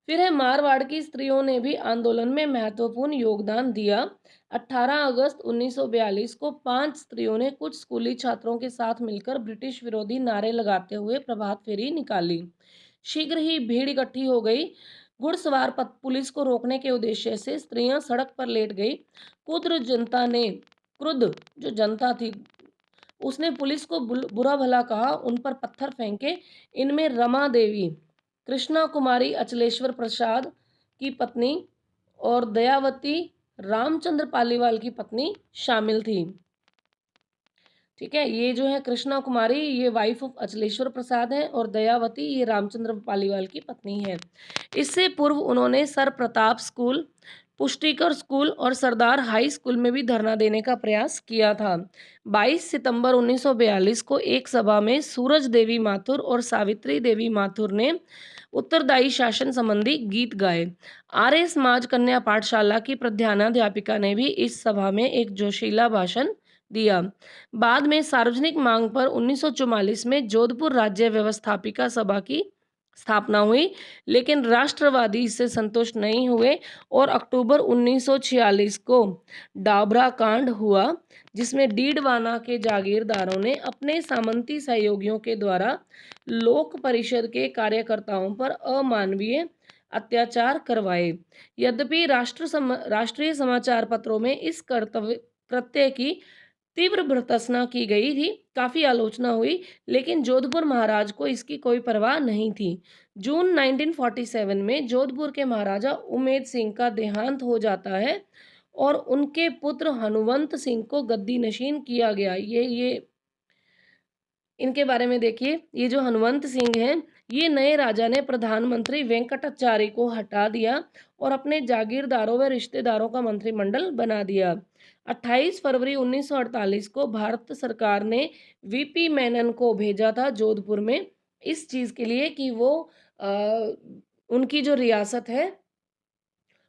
फिर है, मारवाड़ की स्त्रियों ने भी आंदोलन में महत्वपूर्ण योगदान दिया। 18 अगस्त 1942 को 5 स्त्रियों ने कुछ स्कूली छात्रों के साथ मिलकर ब्रिटिश विरोधी नारे लगाते हुए प्रभात फेरी निकाली। शीघ्र ही भीड़ इकट्ठी हो गई। घुड़सवार पुलिस को रोकने के उद्देश्य से स्त्रियां सड़क पर लेट गई। क्रुद्ध जो जनता थी उसने पुलिस को बुरा भला कहा, उन पर पत्थर फेंके। इनमें रमा देवी, कृष्णा कुमारी अचलेश्वर प्रसाद की पत्नी और दयावती रामचंद्र पालीवाल की पत्नी शामिल थी। ठीक है, ये जो है कृष्णा कुमारी, ये वाइफ ऑफ अचलेश्वर प्रसाद है और दयावती ये रामचंद्र पालीवाल की पत्नी है। इससे पूर्व उन्होंने सर प्रताप स्कूल, पुष्टिकर स्कूल और सरदार हाई स्कूल में भी धरना देने का प्रयास किया था। 22 सितंबर 1942 को एक सभा में सूरज देवी माथुर और सावित्री देवी माथुर ने उत्तरदायी शासन संबंधी गीत गाए। आर्य समाज कन्या पाठशाला की प्रधानाध्यापिका ने भी इस सभा में एक जोशीला भाषण दिया। बाद में सार्वजनिक मांग पर 1944 में जोधपुर राज्य व्यवस्थापिका सभा की स्थापना हुई, लेकिन राष्ट्रवादी इससे संतुष्ट नहीं हुए और अक्टूबर 1946 को डाबरा कांड हुआ, जिसमें डीडवाना के जागीरदारों ने अपने सामंती सहयोगियों के द्वारा लोक परिषद के कार्यकर्ताओं पर अमानवीय अत्याचार करवाए। यद्यपि राष्ट्रीय समाचार पत्रों में इस कृत्य की तीव्र भर्त्सना की गई थी, काफी आलोचना हुई, लेकिन जोधपुर महाराज को इसकी कोई परवाह नहीं थी। जून 1947 में जोधपुर के महाराजा उमेद सिंह का देहांत हो जाता है और उनके पुत्र हनुवंत सिंह को गद्दी नशीन किया गया। ये इनके बारे में देखिए, ये जो हनुवंत सिंह हैं, ये नए राजा ने प्रधानमंत्री वेंकटाचार्य को हटा दिया और अपने जागीरदारों व रिश्तेदारों का मंत्रिमंडल बना दिया। 28 फरवरी 1948 को भारत सरकार ने वीपी मेनन को भेजा था जोधपुर में इस चीज के लिए कि वो अ, उनकी जो रियासत है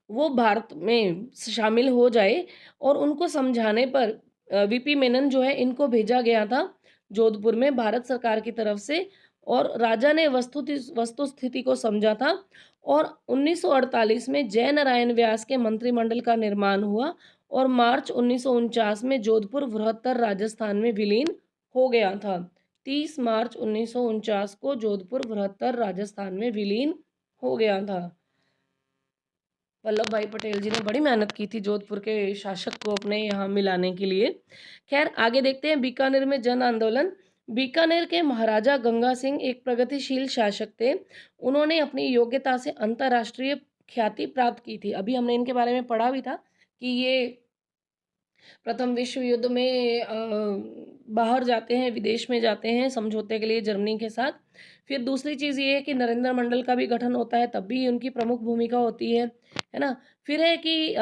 वो भारत में शामिल हो जाए और उनको समझाने पर वीपी मेनन जो है इनको भेजा गया था जोधपुर में भारत सरकार की तरफ से। और राजा ने वस्तुस्थिति को समझा था और 1948 में जयनारायण व्यास के मंत्रिमंडल का निर्माण हुआ और मार्च 1949 में जोधपुर बृहत्तर राजस्थान में विलीन हो गया था। 30 मार्च 1949 को जोधपुर बृहत्तर राजस्थान में विलीन हो गया था। वल्लभ भाई पटेल जी ने बड़ी मेहनत की थी जोधपुर के शासक को अपने यहाँ मिलाने के लिए। खैर आगे देखते हैं बीकानेर में जन आंदोलन। बीकानेर के महाराजा गंगा सिंह एक प्रगतिशील शासक थे। उन्होंने अपनी योग्यता से अंतर्राष्ट्रीय ख्याति प्राप्त की थी। अभी हमने इनके बारे में पढ़ा भी था कि ये प्रथम विश्व युद्ध में बाहर जाते हैं, विदेश में जाते हैं समझौते के लिए जर्मनी के साथ। फिर दूसरी चीज़ ये है कि नरेंद्र मंडल का भी गठन होता है, तब भी उनकी प्रमुख भूमिका होती है ना? फिर है कि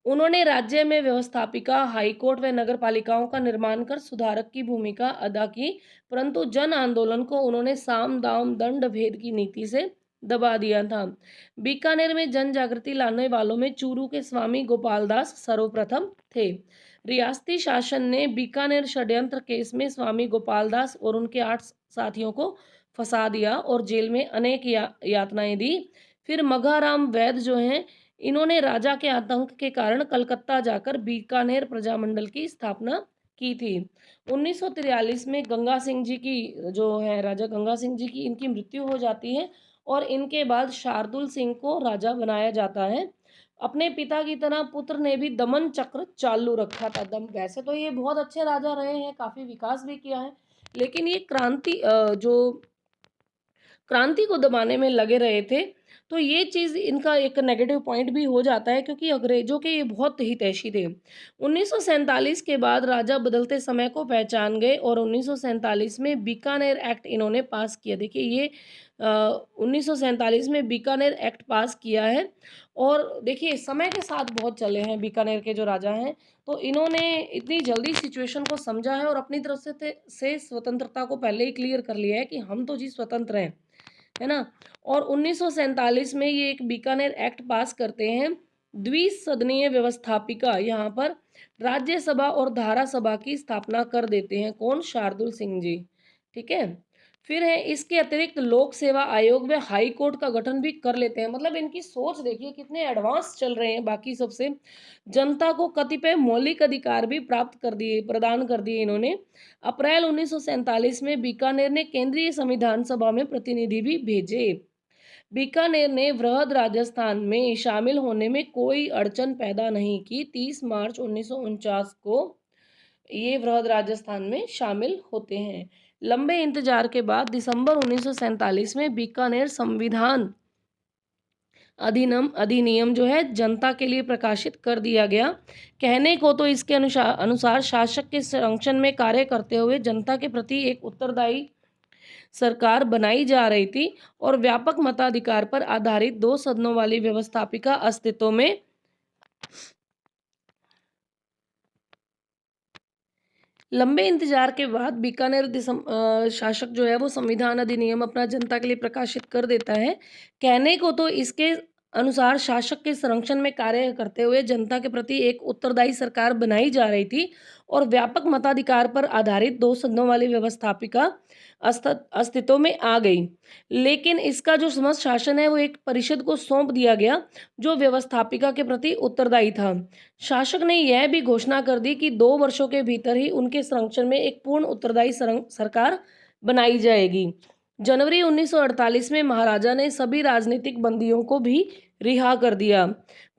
उन्होंने राज्य में व्यवस्थापिका, हाईकोर्ट व नगर पालिकाओं का निर्माण कर सुधारक की भूमिका अदा की, परंतु जन आंदोलन को उन्होंने साम दाम दंड भेद की नीति से दबा दिया था। बीकानेर में जन जागृति लाने वालों में चूरू के स्वामी गोपाल दास सर्वप्रथम थे। रियासती शासन ने बीकानेर षड्यंत्र केस में स्वामी गोपाल दास और उनके 8 साथियों को फंसा दिया और जेल में अनेक यातनाएं दी। फिर मघाराम वैद जो हैं, इन्होंने राजा के आतंक के कारण कलकत्ता जाकर बीकानेर प्रजामंडल की स्थापना की थी। 1943 में गंगा सिंह जी की जो है राजा गंगा सिंह जी की इनकी मृत्यु हो जाती है और इनके बाद शार्दुल सिंह को राजा बनाया जाता है। अपने पिता की तरह पुत्र ने भी दमन चक्र चालू रखा था। दम वैसे तो ये बहुत अच्छे राजा रहे हैं, काफी विकास भी किया है, लेकिन ये जो क्रांति को दबाने में लगे रहे थे। तो ये चीज़ इनका एक नेगेटिव पॉइंट भी हो जाता है क्योंकि अंग्रेजों के ये बहुत हितैषी थे। 1947 के बाद राजा बदलते समय को पहचान गए और 1947 में बीकानेर एक्ट इन्होंने पास किया। देखिए ये 1947 में बीकानेर एक्ट पास किया है और देखिए समय के साथ बहुत चले हैं बीकानेर के जो राजा हैं। तो इन्होंने इतनी जल्दी सिचुएशन को समझा है और अपनी तरफ से स्वतंत्रता को पहले ही क्लियर कर लिया है कि हम तो जी स्वतंत्र हैं, है ना? और 1947 में ये एक बीकानेर एक्ट पास करते हैं। द्विसदनीय व्यवस्थापिका यहाँ पर राज्यसभा और धारा सभा की स्थापना कर देते हैं। कौन? शार्दुल सिंह जी। ठीक है। फिर है इसके अतिरिक्त लोक सेवा आयोग व हाई कोर्ट का गठन भी कर लेते हैं। मतलब इनकी सोच देखिए कितने एडवांस चल रहे हैं बाकी सबसे। जनता को कतिपय मौलिक अधिकार भी प्रदान कर दिए इन्होंने। अप्रैल 1947 में बीकानेर ने केंद्रीय संविधान सभा में प्रतिनिधि भी भेजे। बीकानेर ने वृहद राजस्थान में शामिल होने में कोई अड़चन पैदा नहीं की। 30 मार्च 1949 को ये वृहद राजस्थान में शामिल होते हैं। लंबे इंतजार के बाद दिसंबर 1947 में बीकानेर संविधान अधिनियम जो है जनता के लिए प्रकाशित कर दिया गया। कहने को तो इसके अनुसार शासक के संरक्षण में कार्य करते हुए जनता के प्रति एक उत्तरदायी सरकार बनाई जा रही थी और व्यापक मताधिकार पर आधारित 2 सदनों वाली व्यवस्थापिका अस्तित्व में। लंबे इंतजार के बाद बीकानेर शासक जो है वो संविधान अधिनियम अपना जनता के लिए प्रकाशित कर देता है। कहने को तो इसके अनुसार शासक के संरक्षण में कार्य करते हुए जनता के प्रति एक उत्तरदायी सरकार बनाई जा रही थी और व्यापक मताधिकार पर आधारित 2 सदनों वाली व्यवस्थापिका अस्तित्व में आ गई। लेकिन इसका जो समस्त शासन है वो एक परिषद को सौंप दिया गया जो व्यवस्थापिका के प्रति उत्तरदायी था। शासक ने यह भी घोषणा कर दी कि 2 वर्षों के भीतर ही उनके संरक्षण में एक पूर्ण उत्तरदायी सरकार बनाई जाएगी। जनवरी 1948 में महाराजा ने सभी राजनीतिक बंदियों को भी रिहा कर दिया।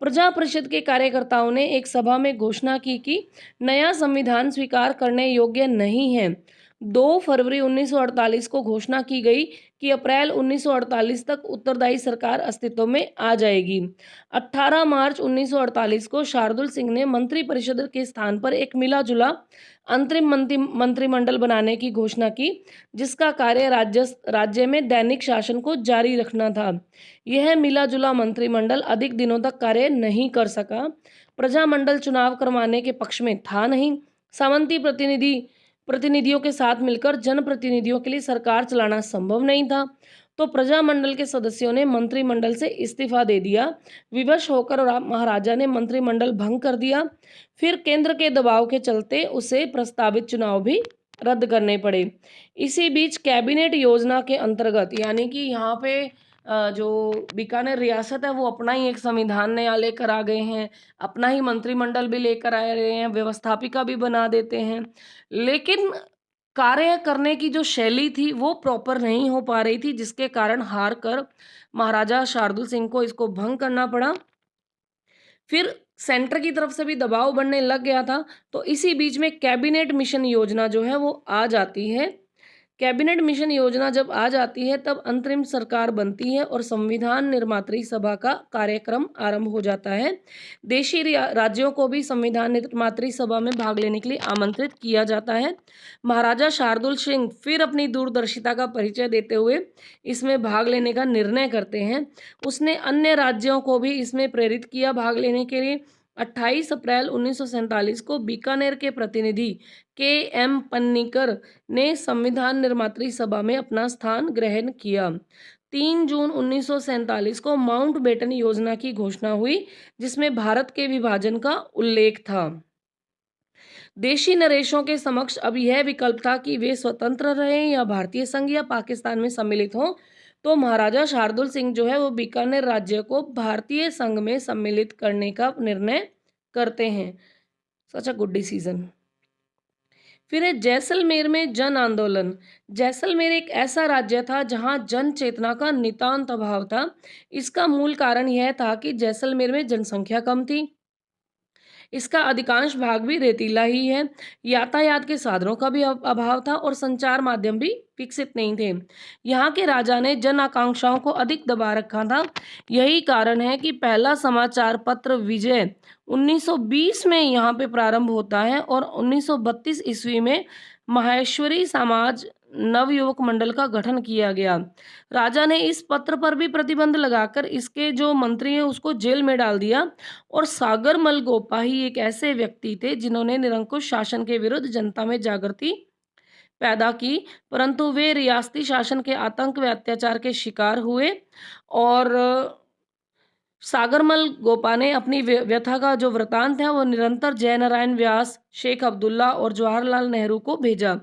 प्रजा परिषद के कार्यकर्ताओं ने एक सभा में घोषणा की कि नया संविधान स्वीकार करने योग्य नहीं है। 2 फरवरी 1948 को घोषणा की गई कि अप्रैल 1948 तक उत्तरदायी सरकार अस्तित्व में आ जाएगी। 18 मार्च 1948 को शार्दुल सिंह ने मंत्रिपरिषद के स्थान पर एक मिला-जुला अंतरिम मंत्रिमंडल बनाने की घोषणा की, जिसका कार्य राज्य में दैनिक शासन को जारी रखना था। यह मिला-जुला मंत्रिमंडल अधिक दिनों तक कार्य नहीं कर सका। प्रजामंडल चुनाव करवाने के पक्ष में था नहीं। सामंती प्रतिनिधियों के साथ मिलकर जनप्रतिनिधियों के लिए सरकार चलाना संभव नहीं था। तो प्रजामंडल के सदस्यों ने मंत्रिमंडल से इस्तीफा दे दिया। विवश होकर महाराजा ने मंत्रिमंडल भंग कर दिया। फिर केंद्र के दबाव के चलते उसे प्रस्तावित चुनाव भी रद्द करने पड़े। इसी बीच कैबिनेट योजना के अंतर्गत, यानी कि यहाँ पे जो बीकानेर रियासत है वो अपना ही एक संविधान नया लेकर आ गए हैं, अपना ही मंत्रिमंडल भी लेकर आ रहे हैं, व्यवस्थापिका भी बना देते हैं, लेकिन कार्य करने की जो शैली थी वो प्रॉपर नहीं हो पा रही थी, जिसके कारण हार कर महाराजा शार्दुल सिंह को इसको भंग करना पड़ा। फिर सेंटर की तरफ से भी दबाव बढ़ने लग गया था, तो इसी बीच में कैबिनेट मिशन योजना जो है वो आ जाती है। कैबिनेट मिशन योजना जब आ जाती है तब अंतरिम सरकार बनती है और संविधान निर्मात्री सभा का कार्यक्रम आरंभ हो जाता है। देशी राज्यों को भी संविधान निर्मात्री सभा में भाग लेने के लिए आमंत्रित किया जाता है। महाराजा शार्दुल सिंह फिर अपनी दूरदर्शिता का परिचय देते हुए इसमें भाग लेने का निर्णय करते हैं। उसने अन्य राज्यों को भी इसमें प्रेरित किया भाग लेने के लिए। 28 अप्रैल 1947 को बीकानेर के प्रतिनिधि के.एम. पन्नीकर ने संविधान निर्मात्री सभा में अपना स्थान ग्रहण किया। 3 जून 1947 को माउंटबेटन योजना की घोषणा हुई, जिसमें भारत के विभाजन का उल्लेख था। देशी नरेशों के समक्ष अब यह विकल्प था कि वे स्वतंत्र रहें या भारतीय संघ या पाकिस्तान में सम्मिलित हों। तो महाराजा शार्दुल सिंह जो है वो बीकानेर राज्य को भारतीय संघ में सम्मिलित करने का निर्णय करते हैं। सच अ गुड डिसीजन। फिर है जैसलमेर में जन आंदोलन। जैसलमेर एक ऐसा राज्य था जहां जन चेतना का नितांत अभाव था। इसका मूल कारण यह था कि जैसलमेर में जनसंख्या कम थी, इसका अधिकांश भाग भी रेतीला ही है, यातायात के साधनों का भी अभाव था और संचार माध्यम भी विकसित नहीं थे। यहाँ के राजा ने जन आकांक्षाओं को अधिक दबा रखा था। यही कारण है कि पहला समाचार पत्र विजय 1920 में यहाँ पे प्रारंभ होता है और 1932 ईस्वी में माहेश्वरी समाज नवयुवक मंडल का गठन किया गया। राजा ने इस पत्र पर भी प्रतिबंध लगाकर इसके जो मंत्री हैं उसको जेल में डाल दिया। और सागरमल गोपा ही एक ऐसे व्यक्ति थे जिन्होंने निरंकुश शासन के विरुद्ध जनता में जागृति पैदा की, परंतु वे रियासती शासन के आतंक व अत्याचार के शिकार हुए। और सागरमल गोपा ने अपनी व्यथा का जो वृतांत है वो निरंतर जयनारायण व्यास, शेख अब्दुल्ला और जवाहरलाल नेहरू को भेजा।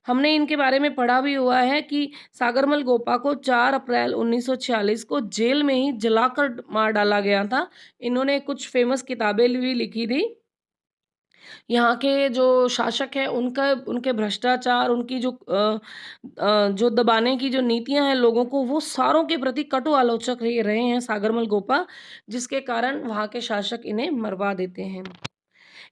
हमने इनके बारे में पढ़ा भी हुआ है कि सागरमल गोपा को 4 अप्रैल 1946 को जेल में ही जलाकर मार डाला गया था। इन्होंने कुछ फेमस किताबें भी लिखी थी। यहाँ के जो शासक हैं उनका उनके भ्रष्टाचार, उनकी जो दबाने की जो नीतियाँ हैं लोगों को, वो सारों के प्रति कटु आलोचक रहे हैं सागरमल गोपा, जिसके कारण वहाँ के शासक इन्हें मरवा देते हैं।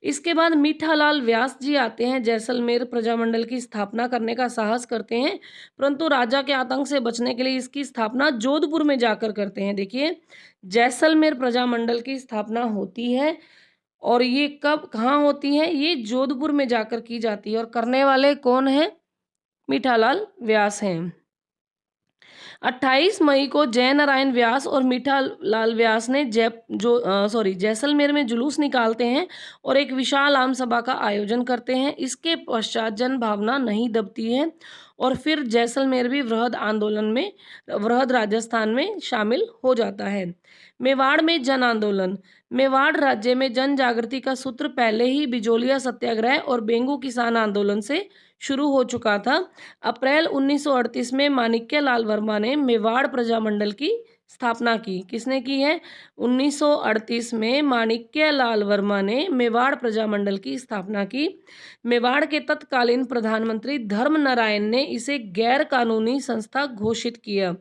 इसके बाद मीठालाल व्यास जी आते हैं, जैसलमेर प्रजामंडल की स्थापना करने का साहस करते हैं, परंतु राजा के आतंक से बचने के लिए इसकी स्थापना जोधपुर में जाकर करते हैं। देखिए, जैसलमेर प्रजामंडल की स्थापना होती है और ये कब कहाँ होती है? ये जोधपुर में जाकर की जाती है और करने वाले कौन हैं? मीठालाल व्यास हैं। 28 मई को जयनारायण व्यास और मीठालाल व्यास ने जैसलमेर में जुलूस निकालते हैं और एक विशाल आम सभा का आयोजन करते हैं। इसके पश्चात जन भावना नहीं दबती है और फिर जैसलमेर भी वृहद राजस्थान में शामिल हो जाता है। मेवाड़ में जन आंदोलन। मेवाड़ राज्य में जन जागृति का सूत्र पहले ही बिजोलिया सत्याग्रह और बेंगू किसान आंदोलन से शुरू हो चुका था। अप्रैल 1938 में माणिक्य लाल वर्मा ने मेवाड़ प्रजामंडल की स्थापना की। किसने की है? 1938 में माणिक्य लाल वर्मा ने मेवाड़ प्रजामंडल की स्थापना की। मेवाड़ के तत्कालीन प्रधानमंत्री धर्मनारायण ने इसे गैर कानूनी संस्था घोषित किया।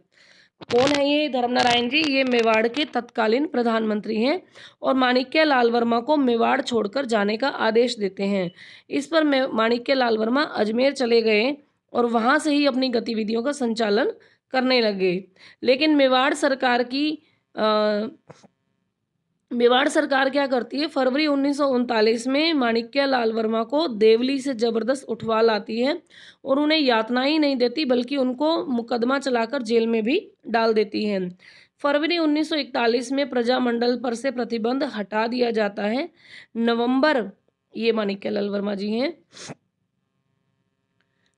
कौन है ये धर्मनारायण जी? ये मेवाड़ के तत्कालीन प्रधानमंत्री हैं और माणिक्य लाल वर्मा को मेवाड़ छोड़कर जाने का आदेश देते हैं। इस पर माणिक्य लाल वर्मा अजमेर चले गए और वहां से ही अपनी गतिविधियों का संचालन करने लगे। लेकिन मेवाड़ सरकार क्या करती है? फरवरी 1939 में माणिक्य लाल वर्मा को देवली से जबरदस्त उठवा लाती है और उन्हें यातना ही नहीं देती बल्कि उनको मुकदमा चलाकर जेल में भी डाल देती है। फरवरी 1941 में प्रजामंडल पर से प्रतिबंध हटा दिया जाता है। ये माणिक्य लाल वर्मा जी हैं।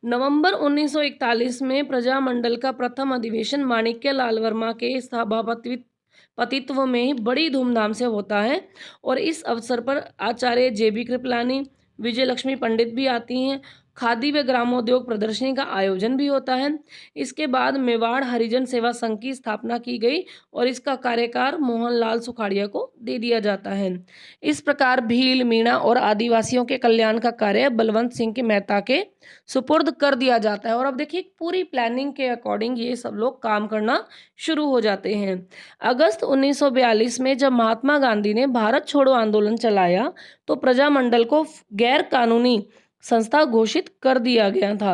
नवंबर 1941 में प्रजामंडल का प्रथम अधिवेशन माणिक्य लाल वर्मा के सभापतित्व में ही बड़ी धूमधाम से होता है और इस अवसर पर आचार्य जेबी कृपलानी, विजय लक्ष्मी पंडित भी आती हैं। खादी व ग्रामोद्योग प्रदर्शनी का आयोजन भी होता है। इसके बाद मेवाड़ हरिजन सेवा संघ की स्थापना की गई और इसका कार्यकार मोहनलाल सुखाड़िया को दे दिया जाता है। इस प्रकार भील, मीणा और आदिवासियों के कल्याण का कार्य बलवंत सिंह के मेहता के सुपुर्द कर दिया जाता है। और अब देखिए पूरी प्लानिंग के अकॉर्डिंग ये सब लोग काम करना शुरू हो जाते हैं। अगस्त 1942 में जब महात्मा गांधी ने भारत छोड़ो आंदोलन चलाया तो प्रजामंडल को गैर कानूनी संस्था घोषित कर दिया गया था।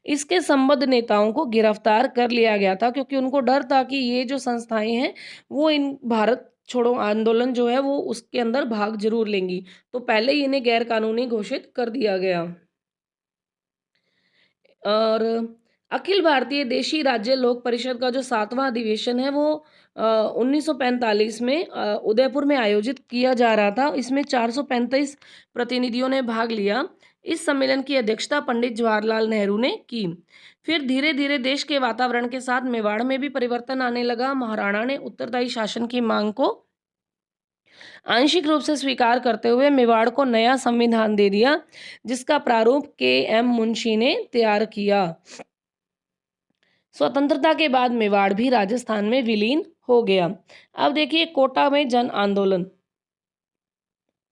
इसके संबद्ध नेताओं को गिरफ्तार कर लिया गया था क्योंकि उनको डर था कि ये जो संस्थाएं हैं वो इन भारत छोड़ो आंदोलन जो है वो उसके अंदर भाग जरूर लेंगी, तो पहले ही इन्हें गैर कानूनी घोषित कर दिया गया। और अखिल भारतीय देशी राज्य लोक परिषद का जो 7वां अधिवेशन है वो 1945 में उदयपुर में आयोजित किया जा रहा था। इसमें 435 प्रतिनिधियों ने भाग लिया। इस सम्मेलन की अध्यक्षता पंडित जवाहरलाल नेहरू ने की। फिर धीरे धीरे देश के वातावरण के साथ मेवाड़ में भी परिवर्तन आने लगा। महाराणा ने उत्तरदायी शासन की मांग को आंशिक रूप से स्वीकार करते हुए मेवाड़ को नया संविधान दे दिया, जिसका प्रारूप के.एम. मुंशी ने तैयार किया। स्वतंत्रता के बाद मेवाड़ भी राजस्थान में विलीन हो गया। अब देखिए कोटा में जन आंदोलन।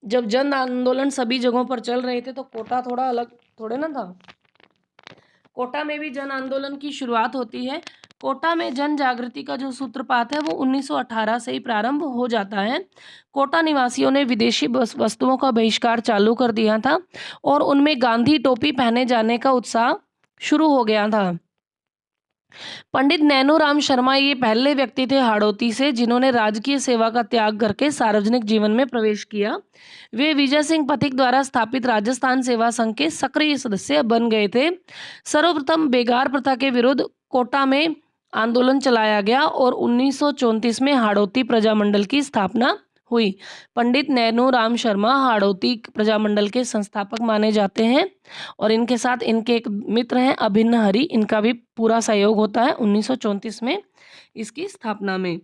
जब जन आंदोलन सभी जगहों पर चल रहे थे तो कोटा थोड़ा अलग थोड़े ना था। कोटा में भी जन आंदोलन की शुरुआत होती है। कोटा में जन जागृति का जो सूत्रपात है वो 1918 से ही प्रारंभ हो जाता है। कोटा निवासियों ने विदेशी वस्तुओं का बहिष्कार चालू कर दिया था और उनमें गांधी टोपी पहने जाने का उत्साह शुरू हो गया था। पंडित नैनूराम शर्मा ये पहले व्यक्ति थे हाड़ौती से जिन्होंने राजकीय सेवा का त्याग करके सार्वजनिक जीवन में प्रवेश किया। वे विजय सिंह पथिक द्वारा स्थापित राजस्थान सेवा संघ के सक्रिय सदस्य बन गए थे। सर्वप्रथम बेगार प्रथा के विरुद्ध कोटा में आंदोलन चलाया गया और 1934 में हाड़ौती प्रजामंडल की स्थापना हुई। पंडित नैनूराम शर्मा हाड़ौती प्रजामंडल के संस्थापक माने जाते हैं और इनके साथ इनके एक मित्र हैं अभिन्न हरि, इनका भी पूरा सहयोग होता है 1934 में इसकी स्थापना में।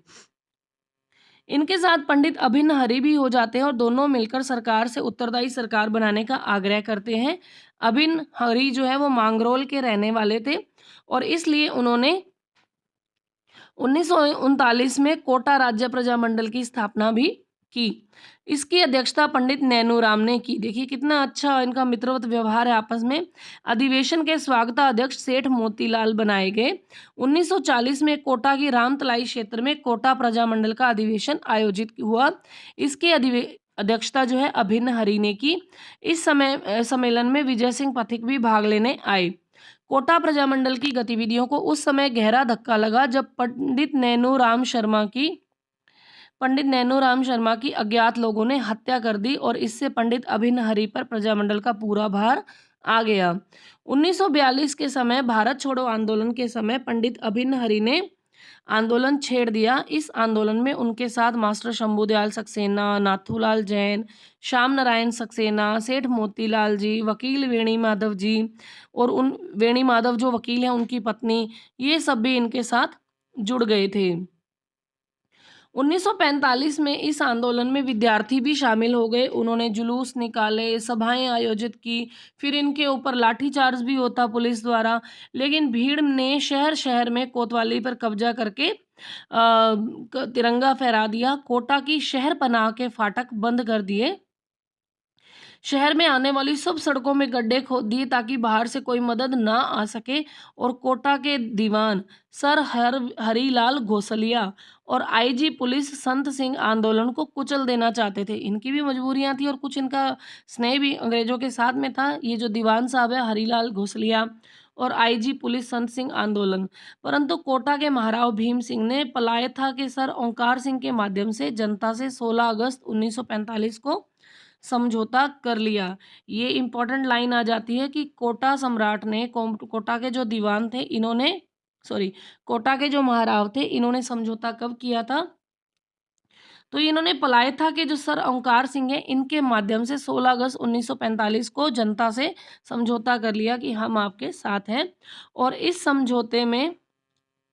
इनके साथ पंडित अभिन्न हरि भी हो जाते हैं और दोनों मिलकर सरकार से उत्तरदायी सरकार बनाने का आग्रह करते हैं। अभिन्न हरि जो है वो मांगरोल के रहने वाले थे और इसलिए उन्होंने 1939 में कोटा राज्य प्रजामंडल की स्थापना भी की। इसकी अध्यक्षता पंडित नैनूराम ने की। देखिए कितना अच्छा इनका मित्रवत व्यवहार है आपस में। अधिवेशन के स्वागताध्यक्ष सेठ मोतीलाल बनाए गए। 1940 में कोटा की रामतलाई क्षेत्र में कोटा प्रजामंडल का अधिवेशन आयोजित हुआ। इसकी अध्यक्षता जो है अभिन्न हरि ने की। इस समय सम्मेलन में विजय सिंह पथिक भी भाग लेने आए। कोटा प्रजामंडल की गतिविधियों को उस समय गहरा धक्का लगा जब पंडित नैनूराम शर्मा की अज्ञात लोगों ने हत्या कर दी और इससे पंडित अभिन्न हरि पर प्रजामंडल का पूरा भार आ गया। 1942 के समय भारत छोड़ो आंदोलन के समय पंडित अभिन्न हरि ने आंदोलन छेड़ दिया। इस आंदोलन में उनके साथ मास्टर शंभूदयाल सक्सेना, नाथूलाल जैन, श्याम नारायण सक्सेना, सेठ मोतीलाल जी, वकील वेणी माधव जी और उन वेणी माधव जो वकील हैं उनकी पत्नी, ये सब भी इनके साथ जुड़ गए थे। 1945 में इस आंदोलन में विद्यार्थी भी शामिल हो गए। उन्होंने जुलूस निकाले, सभाएं आयोजित की, फिर इनके ऊपर लाठीचार्ज भी होता पुलिस द्वारा। लेकिन भीड़ ने शहर शहर में कोतवाली पर कब्जा करके तिरंगा फहरा दिया। कोटा की शहर पनाह के फाटक बंद कर दिए। शहर में आने वाली सब सड़कों में गड्ढे खोद दिए ताकि बाहर से कोई मदद ना आ सके और कोटा के दीवान सर हरिलाल घोसलिया और आईजी पुलिस संत सिंह आंदोलन को कुचल देना चाहते थे। इनकी भी मजबूरियां थी और कुछ इनका स्नेह भी अंग्रेजों के साथ में था। ये जो दीवान साहब है हरिलाल घोसलिया और आईजी पुलिस संत सिंह आंदोलन, परंतु कोटा के महाराव भीम सिंह ने पलायथा के सर ओंकार सिंह के माध्यम से जनता से 16 अगस्त 1945 को समझौता कर लिया। ये इंपॉर्टेंट लाइन आ जाती है कि कोटा सम्राट ने कोटा के जो दीवान थे इन्होंने कोटा के जो महाराव थे इन्होंने समझौता कब किया था? तो इन्होंने पलाए था कि जो सर ओंकार सिंह हैं, इनके माध्यम से 16 अगस्त 1945 को जनता से समझौता कर लिया कि हम आपके साथ हैं। और इस समझौते में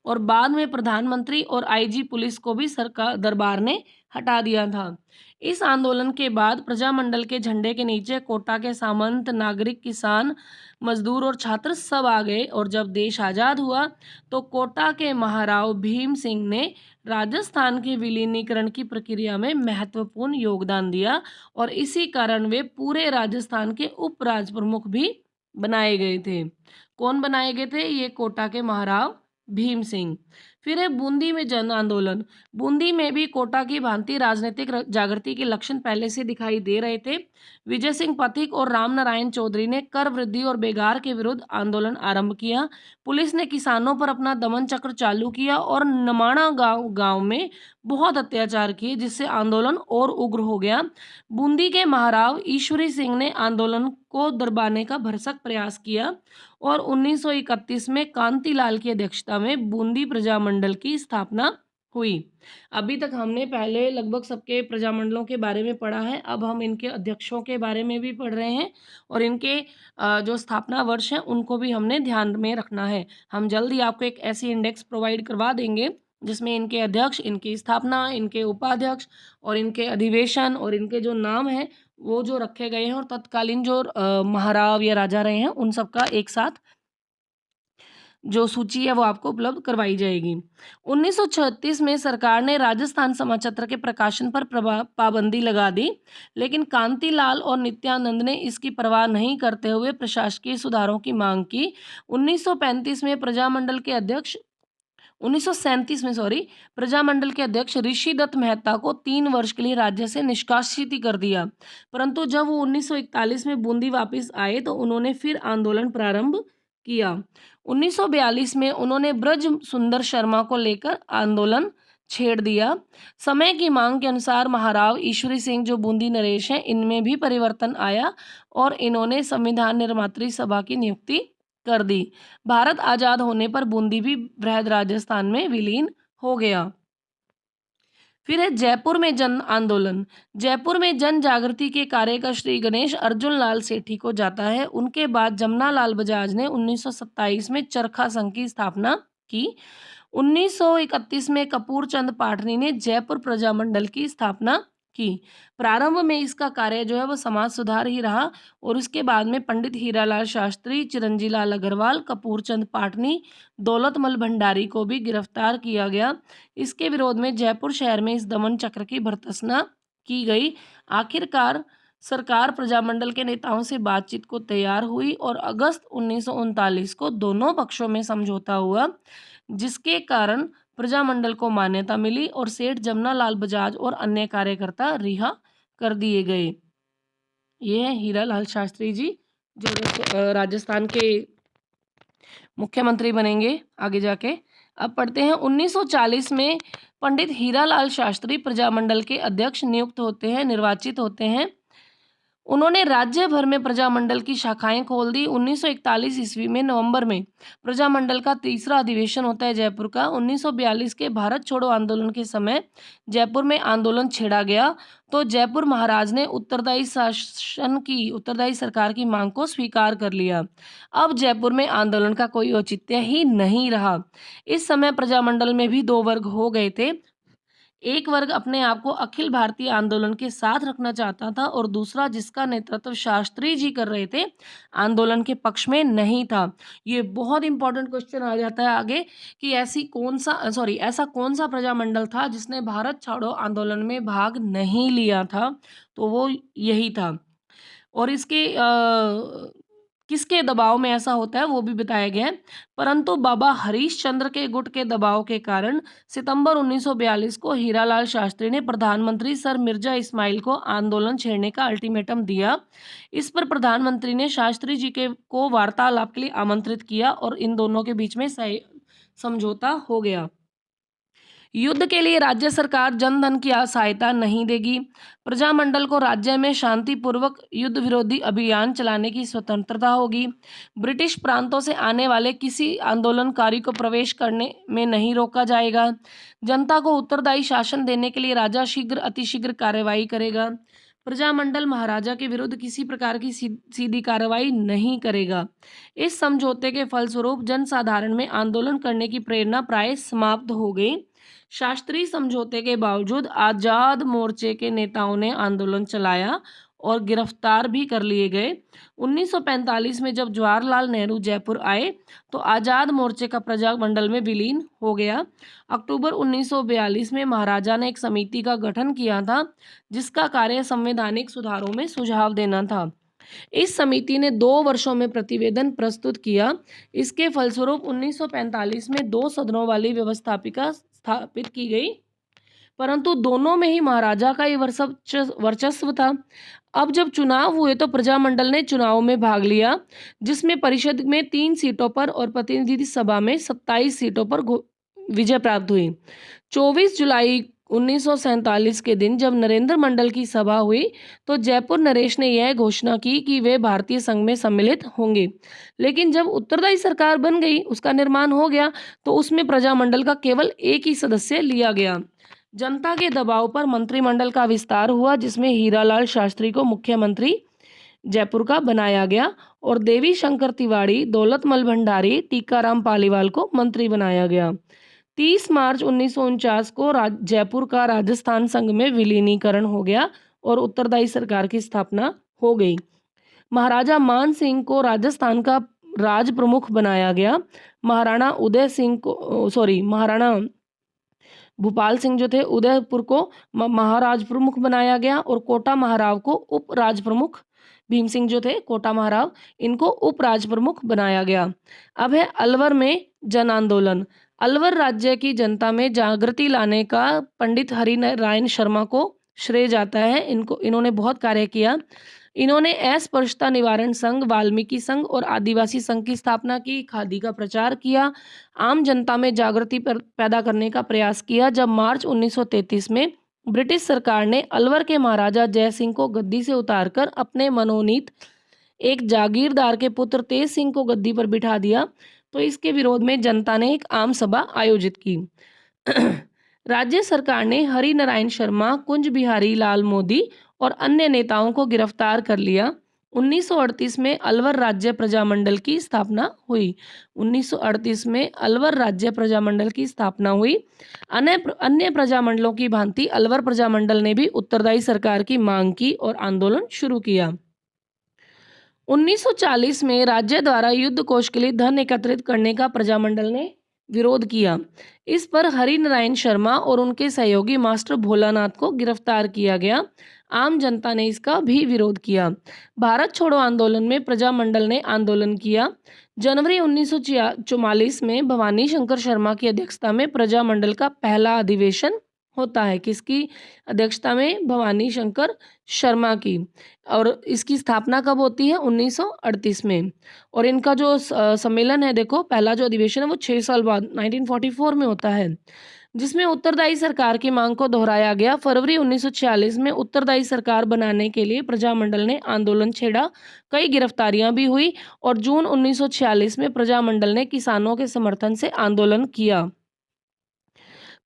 और बाद में प्रधानमंत्री और आईजी पुलिस को भी सरकार दरबार ने हटा दिया था। इस आंदोलन के बाद प्रजामंडल के झंडे के नीचे कोटा के सामंत, नागरिक, किसान, मजदूर और छात्र सब आ गए। और जब देश आज़ाद हुआ तो कोटा के महाराव भीम सिंह ने राजस्थान के विलीनीकरण की प्रक्रिया में महत्वपूर्ण योगदान दिया और इसी कारण वे पूरे राजस्थान के उपराज प्रमुख भी बनाए गए थे। कौन बनाए गए थे? ये कोटा के महाराव भीम सिंह। फिर है बूंदी में जन आंदोलन। बूंदी में भी कोटा की भांति राजनीतिक जागृति के लक्षण पहले से दिखाई दे रहे थे। विजय सिंह पथिक और राम नारायण चौधरी ने कर वृद्धि और बेगार के विरुद्ध आंदोलन आरंभ किया। पुलिस ने किसानों पर अपना दमन चक्र चालू किया और नमाणा गांव में बहुत अत्याचार किए, जिससे आंदोलन और उग्र हो गया। बूंदी के महाराव ईश्वरी सिंह ने आंदोलन को दरबाने का भरसक प्रयास किया और 1931 में कांतिलाल की अध्यक्षता में बूंदी प्रजामंडल की स्थापना हुई। अभी तक हमने पहले लगभग सबके प्रजामंडलों के बारे में पढ़ा है, अब हम इनके अध्यक्षों के बारे में भी पढ़ रहे हैं और इनके जो स्थापना वर्ष हैं उनको भी हमने ध्यान में रखना है। हम जल्द ही आपको एक ऐसी इंडेक्स प्रोवाइड करवा देंगे जिसमें इनके अध्यक्ष, इनकी स्थापना, इनके उपाध्यक्ष और इनके अधिवेशन और इनके जो नाम हैं वो जो रखे गए हैं और तत्कालीन जो महाराव या राजा रहे हैं उन सबका एक साथ जो सूची है वो आपको उपलब्ध करवाई जाएगी। 1936 में सरकार ने राजस्थान समाचार के प्रकाशन पर पाबंदी लगा दी, लेकिन कांतिलाल और नित्यानंद ने इसकी परवाह नहीं करते हुए प्रशासकीय सुधारों की मांग की। 1935 में प्रजामंडल के अध्यक्ष 1937 में प्रजामंडल के अध्यक्ष ऋषि दत्त मेहता को 3 वर्ष के लिए राज्य से निष्कासित ही कर दिया। परंतु जब वो 1941 में बूंदी वापस आए तो उन्होंने फिर आंदोलन प्रारंभ किया। 1942 में उन्होंने ब्रज सुंदर शर्मा को लेकर आंदोलन छेड़ दिया। समय की मांग के अनुसार महाराव ईश्वरी सिंह जो बूंदी नरेश हैं, इनमें भी परिवर्तन आया और इन्होंने संविधान निर्मात्री सभा की नियुक्ति कर दी। भारत आजाद होने पर बूंदी भी बृहद राजस्थान में विलीन हो गया। फिर है जयपुर में जन आंदोलन। जयपुर में जन जागृति के कार्य का श्री गणेश अर्जुन लाल सेठी को जाता है। उनके बाद जमना लाल बजाज ने 1927 में चरखा संघ की स्थापना की। 1931 में कपूर चंद पाटनी ने जयपुर प्रजामंडल की स्थापना की। प्रारंभ में इसका कार्य जो है वो समाज सुधार ही रहा और उसके बाद में पंडित हीरालाल शास्त्री, चिरंजीलाल अग्रवाल, कपूर चंद पाटनी, दौलतमल भंडारी को भी गिरफ्तार किया गया। इसके विरोध में जयपुर शहर में इस दमन चक्र की भर्त्सना की गई। आखिरकार सरकार प्रजामंडल के नेताओं से बातचीत को तैयार हुई और अगस्त 1939 को दोनों पक्षों में समझौता हुआ, जिसके कारण प्रजामंडल को मान्यता मिली और सेठ जमना लाल बजाज और अन्य कार्यकर्ता रिहा कर दिए गए। ये है हीरालाल शास्त्री जी जो राजस्थान के मुख्यमंत्री बनेंगे आगे जाके। अब पढ़ते हैं 1940 में पंडित हीरालाल शास्त्री प्रजामंडल के अध्यक्ष नियुक्त होते हैं, निर्वाचित होते हैं। उन्होंने राज्य भर में प्रजामंडल की शाखाएं खोल दी। 1941 ईस्वी में नवंबर में प्रजामंडल का तीसरा अधिवेशन होता है जयपुर का। 1942 के भारत छोड़ो आंदोलन के समय जयपुर में आंदोलन छेड़ा गया तो जयपुर महाराज ने उत्तरदायी सरकार की मांग को स्वीकार कर लिया। अब जयपुर में आंदोलन का कोई औचित्य ही नहीं रहा। इस समय प्रजामंडल में भी दो वर्ग हो गए थे। एक वर्ग अपने आप को अखिल भारतीय आंदोलन के साथ रखना चाहता था और दूसरा, जिसका नेतृत्व शास्त्री जी कर रहे थे, आंदोलन के पक्ष में नहीं था। ये बहुत इंपॉर्टेंट क्वेश्चन आ जाता है आगे कि ऐसा कौन सा प्रजामंडल था जिसने भारत छोड़ो आंदोलन में भाग नहीं लिया था, तो वो यही था। और इसके किसके दबाव में ऐसा होता है वो भी बताया गया है। परंतु बाबा हरीश चंद्र के गुट के दबाव के कारण सितंबर 1942 को हीरालाल शास्त्री ने प्रधानमंत्री सर मिर्जा इस्माइल को आंदोलन छेड़ने का अल्टीमेटम दिया। इस पर प्रधानमंत्री ने शास्त्री जी को वार्तालाप के लिए आमंत्रित किया और इन दोनों के बीच में समझौता हो गया। युद्ध के लिए राज्य सरकार जन धन की सहायता नहीं देगी। प्रजामंडल को राज्य में शांतिपूर्वक युद्ध विरोधी अभियान चलाने की स्वतंत्रता होगी। ब्रिटिश प्रांतों से आने वाले किसी आंदोलनकारी को प्रवेश करने में नहीं रोका जाएगा। जनता को उत्तरदायी शासन देने के लिए राजा शीघ्र अतिशीघ्र कार्रवाई करेगा। प्रजामंडल महाराजा के विरुद्ध किसी प्रकार की सीधी कार्रवाई नहीं करेगा। इस समझौते के फलस्वरूप जनसाधारण में आंदोलन करने की प्रेरणा प्राय समाप्त हो गई। शास्त्रीय समझौते के बावजूद आजाद मोर्चे के नेताओं ने आंदोलन चलाया और गिरफ्तार भी कर लिए गए। 1945 में जब जवाहरलाल नेहरू जयपुर आए तो आजाद मोर्चे का प्रजामंडल में विलीन हो गया। अक्टूबर 1942 में महाराजा ने एक समिति का गठन किया था जिसका कार्य संवैधानिक सुधारों में सुझाव देना था। इस समिति ने 2 वर्षों में प्रतिवेदन प्रस्तुत किया। इसके फलस्वरूप 1945 में 2 सदनों वाली व्यवस्थापिका स्थापित की गई, परंतु दोनों में ही महाराजा का ही वर्चस्व था। अब जब चुनाव हुए तो प्रजामंडल ने चुनाव में भाग लिया, जिसमें परिषद में 3 सीटों पर और प्रतिनिधि सभा में 27 सीटों पर विजय प्राप्त हुई। 24 जुलाई 1947 के दिन जब नरेंद्र मंडल की सभा हुई तो जयपुर नरेश ने यह घोषणा की कि वे भारतीय संघ में सम्मिलित होंगे। लेकिन जब उत्तरदायी सरकार बन गई, उसका निर्माण हो गया, तो उसमें प्रजामंडल का केवल एक ही सदस्य लिया गया। जनता के दबाव पर मंत्रिमंडल का विस्तार हुआ, जिसमें हीरालाल शास्त्री को मुख्यमंत्री जयपुर का बनाया गया और देवी शंकर तिवाड़ी, दौलतमल भंडारी, टीकाराम पालीवाल को मंत्री बनाया गया। 30 मार्च 1949 को जयपुर का राजस्थान संघ में विलीनीकरण हो गया और उत्तरदायी सरकार की स्थापना हो गई। महाराजा मान सिंह को राजस्थान का राज प्रमुख बनाया गया। महाराणा भूपाल सिंह जो थे उदयपुर को महाराज प्रमुख बनाया गया और कोटा महाराव को उप राज प्रमुख, भीम सिंह जो थे कोटा महाराव, इनको उप राज प्रमुख बनाया गया। अब है अलवर में जन आंदोलन। अलवर राज्य की जनता में जागृति लाने का पंडित हरिनारायण शर्मा को श्रेय जाता है। इन्होंने बहुत कार्य किया। इन्होंने अस्पृश्यता निवारण संघ, वाल्मीकि संघ और आदिवासी संघ की स्थापना की, खादी का प्रचार किया, आम जनता में जागृति पैदा करने का प्रयास किया। जब मार्च 1933 में ब्रिटिश सरकार ने अलवर के महाराजा जय सिंह को गद्दी से उतारकर अपने मनोनीत एक जागीरदार के पुत्र तेज सिंह को गद्दी पर बिठा दिया, तो इसके विरोध में जनता ने एक आम सभा आयोजित की। राज्य सरकार ने हरिनारायण शर्मा, कुंज बिहारी लाल मोदी और अन्य नेताओं को गिरफ्तार कर लिया। 1938 में अलवर राज्य प्रजामंडल की स्थापना हुई। 1938 में अलवर राज्य प्रजामंडल की स्थापना हुई। अन्य प्रजामंडलों की भांति अलवर प्रजामंडल ने भी उत्तरदायी सरकार की मांग की और आंदोलन शुरू किया। 1940 में राज्य द्वारा युद्ध कोष के लिए धन एकत्रित करने का प्रजामंडल ने विरोध किया। इस पर हरिनारायण शर्मा और उनके सहयोगी मास्टर भोलानाथ को गिरफ्तार किया गया। आम जनता ने इसका भी विरोध किया। भारत छोड़ो आंदोलन में प्रजामंडल ने आंदोलन किया। जनवरी 1944 में भवानी शंकर शर्मा की अध्यक्षता में प्रजामंडल का पहला अधिवेशन होता है। किसकी अध्यक्षता में? भवानी शंकर शर्मा की। और इसकी स्थापना कब होती है? 1938 में। और इनका जो सम्मेलन है, देखो, पहला जो अधिवेशन है वो 6 साल बाद 1944 में होता है, जिसमें उत्तरदायी सरकार की मांग को दोहराया गया। फरवरी 1946 में उत्तरदायी सरकार बनाने के लिए प्रजामंडल ने आंदोलन छेड़ा। कई गिरफ्तारियां भी हुई और जून 1946 में प्रजामंडल ने किसानों के समर्थन से आंदोलन किया।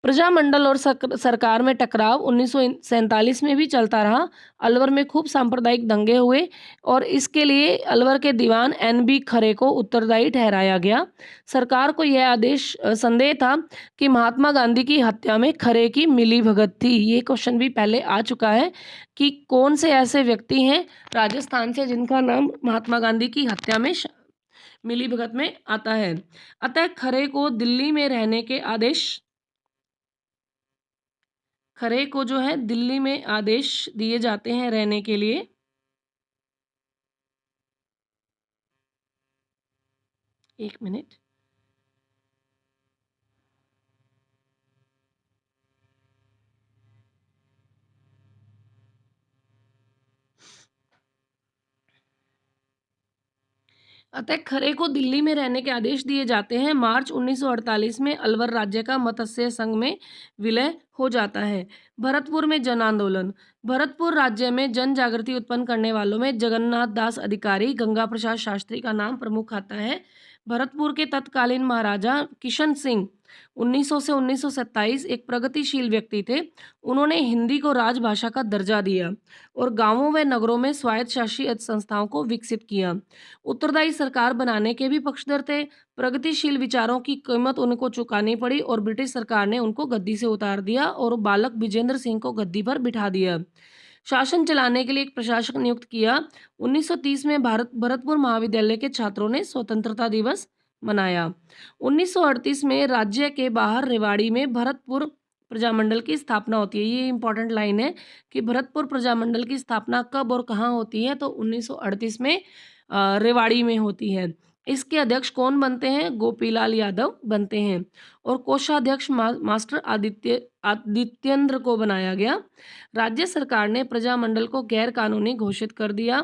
प्रजामंडल और सरकार में टकराव 1947 में भी चलता रहा। अलवर में खूब सांप्रदायिक दंगे हुए और इसके लिए अलवर के दीवान NB खरे को उत्तरदायी ठहराया गया। सरकार को यह संदेह था कि महात्मा गांधी की हत्या में खरे की मिलीभगत थी। ये क्वेश्चन भी पहले आ चुका है कि कौन से ऐसे व्यक्ति हैं राजस्थान से जिनका नाम महात्मा गांधी की हत्या में मिलीभगत में आता है। अतः खरे को जो है दिल्ली में आदेश दिए जाते हैं रहने के लिए। एक मिनट। अतः खरे को दिल्ली में रहने के आदेश दिए जाते हैं। मार्च 1948 में अलवर राज्य का मत्स्य संघ में विलय हो जाता है। भरतपुर में जन आंदोलन। भरतपुर राज्य में जन जागृति उत्पन्न करने वालों में जगन्नाथ दास अधिकारी, गंगा प्रसाद शास्त्री का नाम प्रमुख आता है। भरतपुर के तत्कालीन महाराजा किशन सिंह 1900 से 1927 एक प्रगतिशील व्यक्ति थे। उन्होंने हिंदी को राजभाषा का दर्जा दिया और गांवों व नगरों में स्वायत्त शासी संस्थाओं को विकसित किया। उत्तरदायी सरकार बनाने के भी पक्षधर थे। प्रगतिशील विचारों की कीमत उनको चुकानी पड़ी और ब्रिटिश सरकार ने उनको गद्दी से उतार दिया और बालक विजेंद्र सिंह को गद्दी पर बिठा दिया। शासन चलाने के लिए एक प्रशासक नियुक्त किया। 1930 में भरतपुर महाविद्यालय के छात्रों ने स्वतंत्रता दिवस मनाया। 1938 में राज्य के बाहर रेवाड़ी में भरतपुर प्रजामंडल की स्थापना होती है। ये इंपॉर्टेंट लाइन है कि भरतपुर प्रजामंडल की स्थापना कब और कहाँ होती है, तो 1938 में रेवाड़ी में होती है। इसके अध्यक्ष कौन बनते हैं? गोपीलाल यादव बनते हैं और कोषाध्यक्ष मास्टर आदित्येंद्र को बनाया गया। राज्य सरकार ने प्रजामंडल को गैर कानूनी घोषित कर दिया।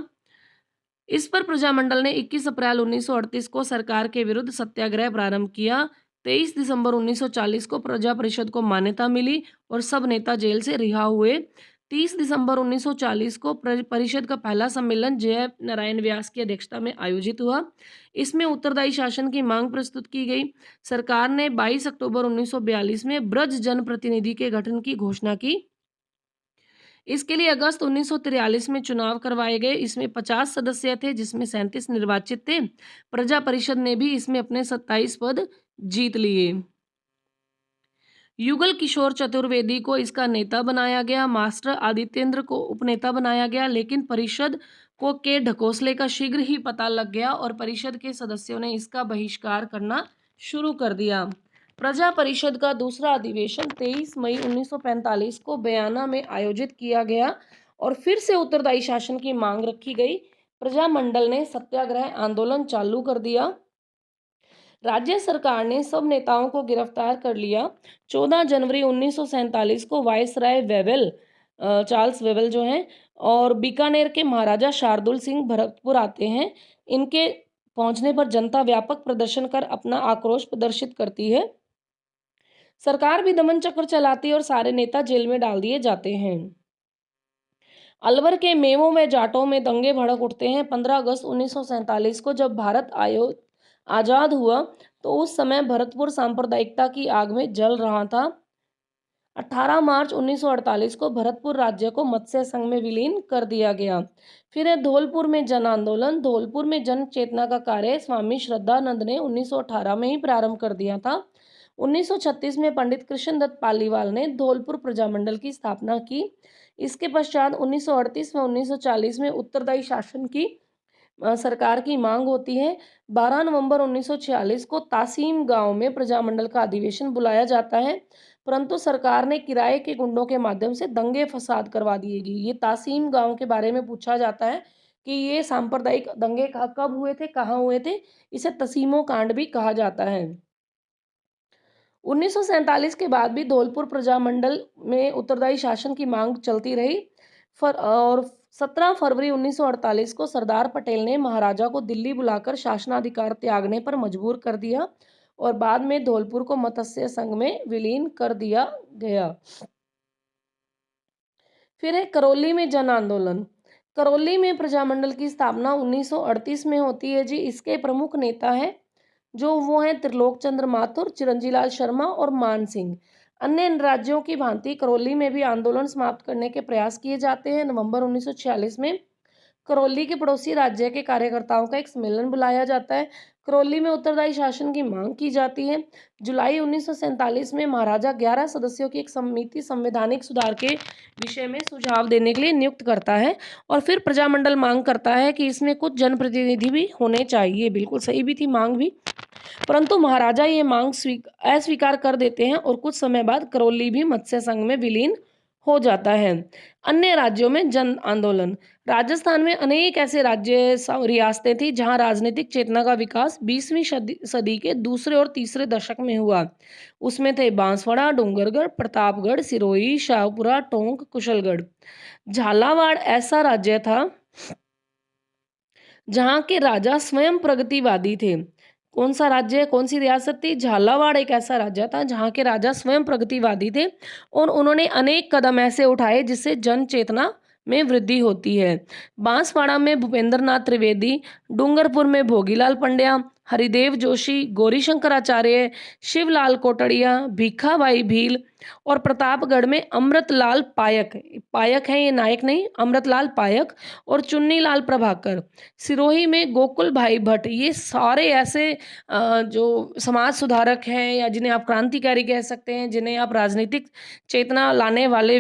इस पर प्रजामंडल ने 21 अप्रैल 1938 को सरकार के विरुद्ध सत्याग्रह प्रारंभ किया। 23 दिसंबर 1940 को प्रजा परिषद को मान्यता मिली और सब नेता जेल से रिहा हुए। 30 दिसंबर 1940 को परिषद का पहला सम्मेलन जय नारायण व्यास की अध्यक्षता में आयोजित हुआ। इसमें उत्तरदायी शासन की मांग प्रस्तुत की गई। सरकार ने 22 अक्टूबर 1942 में ब्रज जनप्रतिनिधि के गठन की घोषणा की। इसके लिए अगस्त 1943 में चुनाव करवाए गए। इसमें 50 सदस्य थे जिसमें 37 निर्वाचित थे। प्रजा परिषद ने भी इसमें अपने 27 पद जीत लिए। युगल किशोर चतुर्वेदी को इसका नेता बनाया गया। मास्टर आदित्येंद्र को उपनेता बनाया गया, लेकिन परिषद को के ढकोसले का शीघ्र ही पता लग गया और परिषद के सदस्यों ने इसका बहिष्कार करना शुरू कर दिया। प्रजा परिषद का दूसरा अधिवेशन 23 मई 1945 को बयाना में आयोजित किया गया और फिर से उत्तरदायी शासन की मांग रखी गई। प्रजामंडल ने सत्याग्रह आंदोलन चालू कर दिया। राज्य सरकार ने सब नेताओं को गिरफ्तार कर लिया। 14 जनवरी 1947 को वायसराय वेवेल, चार्ल्स वेवेल जो हैं, और बीकानेर के महाराजा शार्दुल सिंह भरतपुर आते हैं। इनके पहुंचने पर जनता व्यापक प्रदर्शन कर अपना आक्रोश प्रदर्शित करती है। सरकार भी दमन चक्र चलाती है और सारे नेता जेल में डाल दिए जाते हैं। अलवर के मेमों में जाटों में दंगे भड़क उठते हैं। 15 अगस्त 1947 को जब भारत आजाद हुआ तो उस समय भरतपुर सांप्रदायिकता की आग में जल रहा था। 18 मार्च 1948 को भरतपुर राज्य को मत्स्य संघ में विलीन कर दिया गया। फिर है धौलपुर में जन आंदोलन। धौलपुर में जन चेतना का कार्य स्वामी श्रद्धानंद ने 1918 में ही प्रारंभ कर दिया था। 1936 में पंडित कृष्णदत्त पालीवाल ने धौलपुर प्रजामंडल की स्थापना की। इसके पश्चात 1938 व 1940 में उत्तरदायी शासन की सरकार की मांग होती है। 12 नवंबर 1946 को तासीम गांव में प्रजामंडल का अधिवेशन बुलाया जाता है, परंतु सरकार ने किराए के गुंडों के माध्यम से दंगे फसाद करवा दिए गए। ये तासीम गांव के बारे में पूछा जाता है कि ये सांप्रदायिक दंगे कब हुए थे, कहाँ हुए थे। इसे तसीमो कांड भी कहा जाता है। 1947 के बाद भी धौलपुर प्रजामंडल में उत्तरदायी शासन की मांग चलती रही। और 17 फरवरी 1948 को सरदार पटेल ने महाराजा को दिल्ली बुलाकर शासनाधिकार त्यागने पर मजबूर कर दिया और बाद में धौलपुर को मत्स्य संघ में विलीन कर दिया गया। फिर है करौली में जन आंदोलन। करौली में प्रजामंडल की स्थापना 1938 में होती है जी। इसके प्रमुख नेता है जो वो हैं त्रिलोक चंद्र माथुर, चिरंजीलाल शर्मा और मान सिंह। अन्य राज्यों की भांति करौली में भी आंदोलन समाप्त करने के प्रयास किए जाते हैं। नवंबर 1946 में करौली के पड़ोसी राज्य के कार्यकर्ताओं का एक सम्मेलन बुलाया जाता है। करौली में उत्तरदायी शासन की मांग की जाती है। जुलाई 1947 में महाराजा 11 सदस्यों की एक समिति संवैधानिक सुधार के विषय में सुझाव देने के लिए नियुक्त करता है और फिर प्रजामंडल मांग करता है कि इसमें कुछ जनप्रतिनिधि भी होने चाहिए। बिल्कुल सही भी थी मांग भी, परंतु महाराजा ये मांग अस्वीकार कर देते हैं और कुछ समय बाद करौली भी मत्स्य संघ में विलीन हो जाता है। अन्य राज्यों में जन आंदोलन। राजस्थान में अनेक ऐसे रियासतें थी जहां राजनीतिक चेतना का विकास 20वीं सदी के दूसरे और तीसरे दशक में हुआ। उसमें थे बांसवाड़ा, डूंगरगढ़, प्रतापगढ़, सिरोही, शाहपुरा, टोंक, कुशलगढ़। झालावाड़ ऐसा राज्य था जहाँ के राजा स्वयं प्रगतिवादी थे। कौन सा राज्य, कौन सी रियासत थी? झालावाड़ एक ऐसा राज्य था जहाँ के राजा स्वयं प्रगतिवादी थे और उन्होंने अनेक कदम ऐसे उठाए जिससे जन चेतना में वृद्धि होती है। बांसवाड़ा में भूपेंद्र नाथ त्रिवेदी, डूंगरपुर में भोगीलाल पंड्या, हरिदेव जोशी, गौरी शंकराचार्य, शिवलाल कोटड़िया, भीखाबाई भील और प्रतापगढ़ में अमृतलाल पायक, पायक है ये नायक नहीं, अमृतलाल पायक और चुन्नीलाल प्रभाकर, सिरोही में गोकुल भाई भट्ट, ये सारे ऐसे जो समाज सुधारक हैं या जिन्हें आप क्रांतिकारी कह सकते हैं, जिन्हें आप राजनीतिक चेतना लाने वाले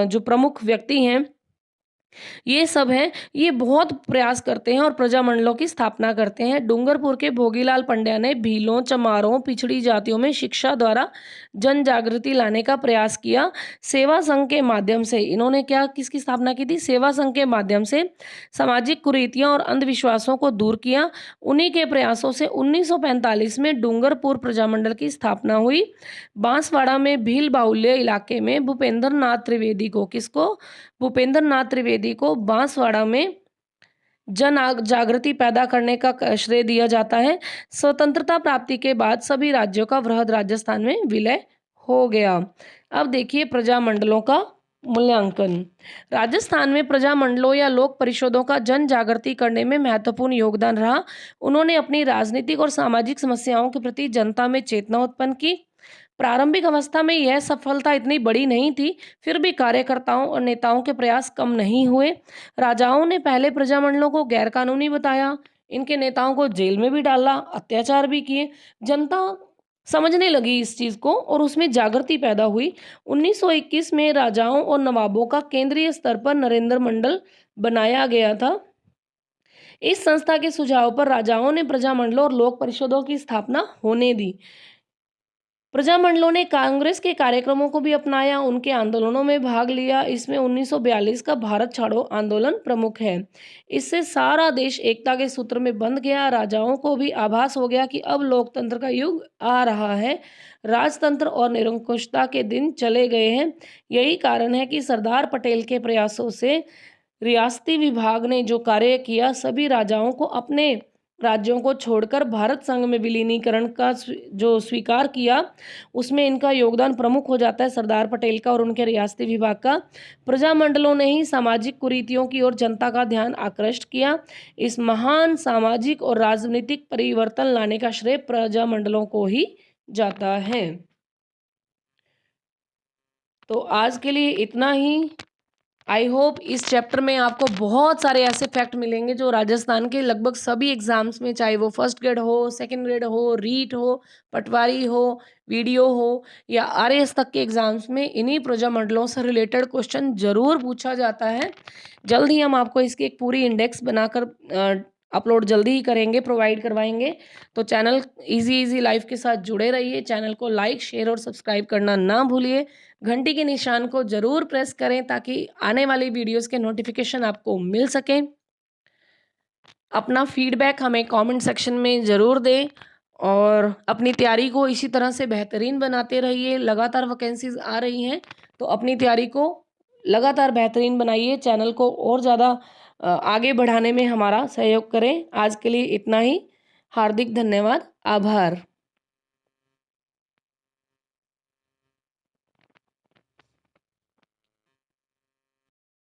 जो प्रमुख व्यक्ति हैं, ये सब हैं, ये बहुत प्रयास करते हैं और प्रजामंडलों की स्थापना करते हैं। डूंगरपुर के भोगीलाल पंड्या ने भीलों, चमारों, पिछड़ी जातियों में शिक्षा द्वारा जन जागृति लाने का प्रयास किया। सेवा संघ के माध्यम से इन्होंने क्या, किसकी स्थापना की थी? सेवा संघ के माध्यम से सामाजिक कुरीतियां और अंधविश्वासों को दूर किया। उन्हीं के प्रयासों से 1945 में डूंगरपुर प्रजामंडल की स्थापना हुई। बांसवाड़ा में भील बाहुल्य इलाके में भूपेंद्र नाथ त्रिवेदी को, किसको? भूपेंद्र नाथ त्रिवेदी को बांसवाड़ा में जागृति पैदा करने का श्रेय दिया जाता है। स्वतंत्रता प्राप्ति के बाद सभी राज्यों का वृहद राजस्थान में विलय हो गया। अब देखिए प्रजामंडलों का मूल्यांकन। राजस्थान में प्रजामंडलों या लोक परिषदों का जन जागृति करने में महत्वपूर्ण योगदान रहा। उन्होंने अपनी राजनीतिक और सामाजिक समस्याओं के प्रति जनता में चेतना उत्पन्न की। प्रारंभिक अवस्था में यह सफलता इतनी बड़ी नहीं थी, फिर भी कार्यकर्ताओं और नेताओं के प्रयास कम नहीं हुए। राजाओं ने पहले प्रजामंडलों को गैरकानूनी बताया, इनके नेताओं को जेल में भी डाला, अत्याचार भी किए। जनता समझने लगी इस चीज को और उसमें जागृति पैदा हुई। 1921 में राजाओं और नवाबों का केंद्रीय स्तर पर नरेंद्र मंडल बनाया गया था। इस संस्था के सुझाव पर राजाओं ने प्रजामंडलों और लोक परिषदों की स्थापना होने दी। प्रजामंडलों ने कांग्रेस के कार्यक्रमों को भी अपनाया, उनके आंदोलनों में भाग लिया। इसमें 1942 का भारत छोड़ो आंदोलन प्रमुख है। इससे सारा देश एकता के सूत्र में बंध गया। राजाओं को भी आभास हो गया कि अब लोकतंत्र का युग आ रहा है, राजतंत्र और निरंकुशता के दिन चले गए हैं। यही कारण है कि सरदार पटेल के प्रयासों से रियासती विभाग ने जो कार्य किया, सभी राजाओं को अपने राज्यों को छोड़कर भारत संघ में विलीनीकरण का जो स्वीकार किया, उसमें इनका योगदान प्रमुख हो जाता है, सरदार पटेल का और उनके रियासती विभाग का। प्रजामंडलों ने ही सामाजिक कुरीतियों की ओर जनता का ध्यान आकृष्ट किया। इस महान सामाजिक और राजनीतिक परिवर्तन लाने का श्रेय प्रजामंडलों को ही जाता है। तो आज के लिए इतना ही। आई होप इस चैप्टर में आपको बहुत सारे ऐसे फैक्ट मिलेंगे जो राजस्थान के लगभग सभी एग्जाम्स में, चाहे वो फर्स्ट ग्रेड हो, सेकंड ग्रेड हो, रीट हो, पटवारी हो, वीडियो हो या आरएएस तक के एग्जाम्स में इन्हीं प्रजामंडलों से रिलेटेड क्वेश्चन जरूर पूछा जाता है। जल्द ही हम आपको इसकी एक पूरी इंडेक्स बनाकर अपलोड जल्दी ही करेंगे, प्रोवाइड करवाएंगे। तो चैनल इजी लाइफ के साथ जुड़े रहिए। चैनल को लाइक, शेयर और सब्सक्राइब करना ना भूलिए। घंटी के निशान को जरूर प्रेस करें ताकि आने वाली वीडियोस के नोटिफिकेशन आपको मिल सके। अपना फीडबैक हमें कमेंट सेक्शन में ज़रूर दें और अपनी तैयारी को इसी तरह से बेहतरीन बनाते रहिए। लगातार वैकेंसीज आ रही हैं, तो अपनी तैयारी को लगातार बेहतरीन बनाइए। चैनल को और ज़्यादा आगे बढ़ाने में हमारा सहयोग करें। आज के लिए इतना ही। हार्दिक धन्यवाद, आभार।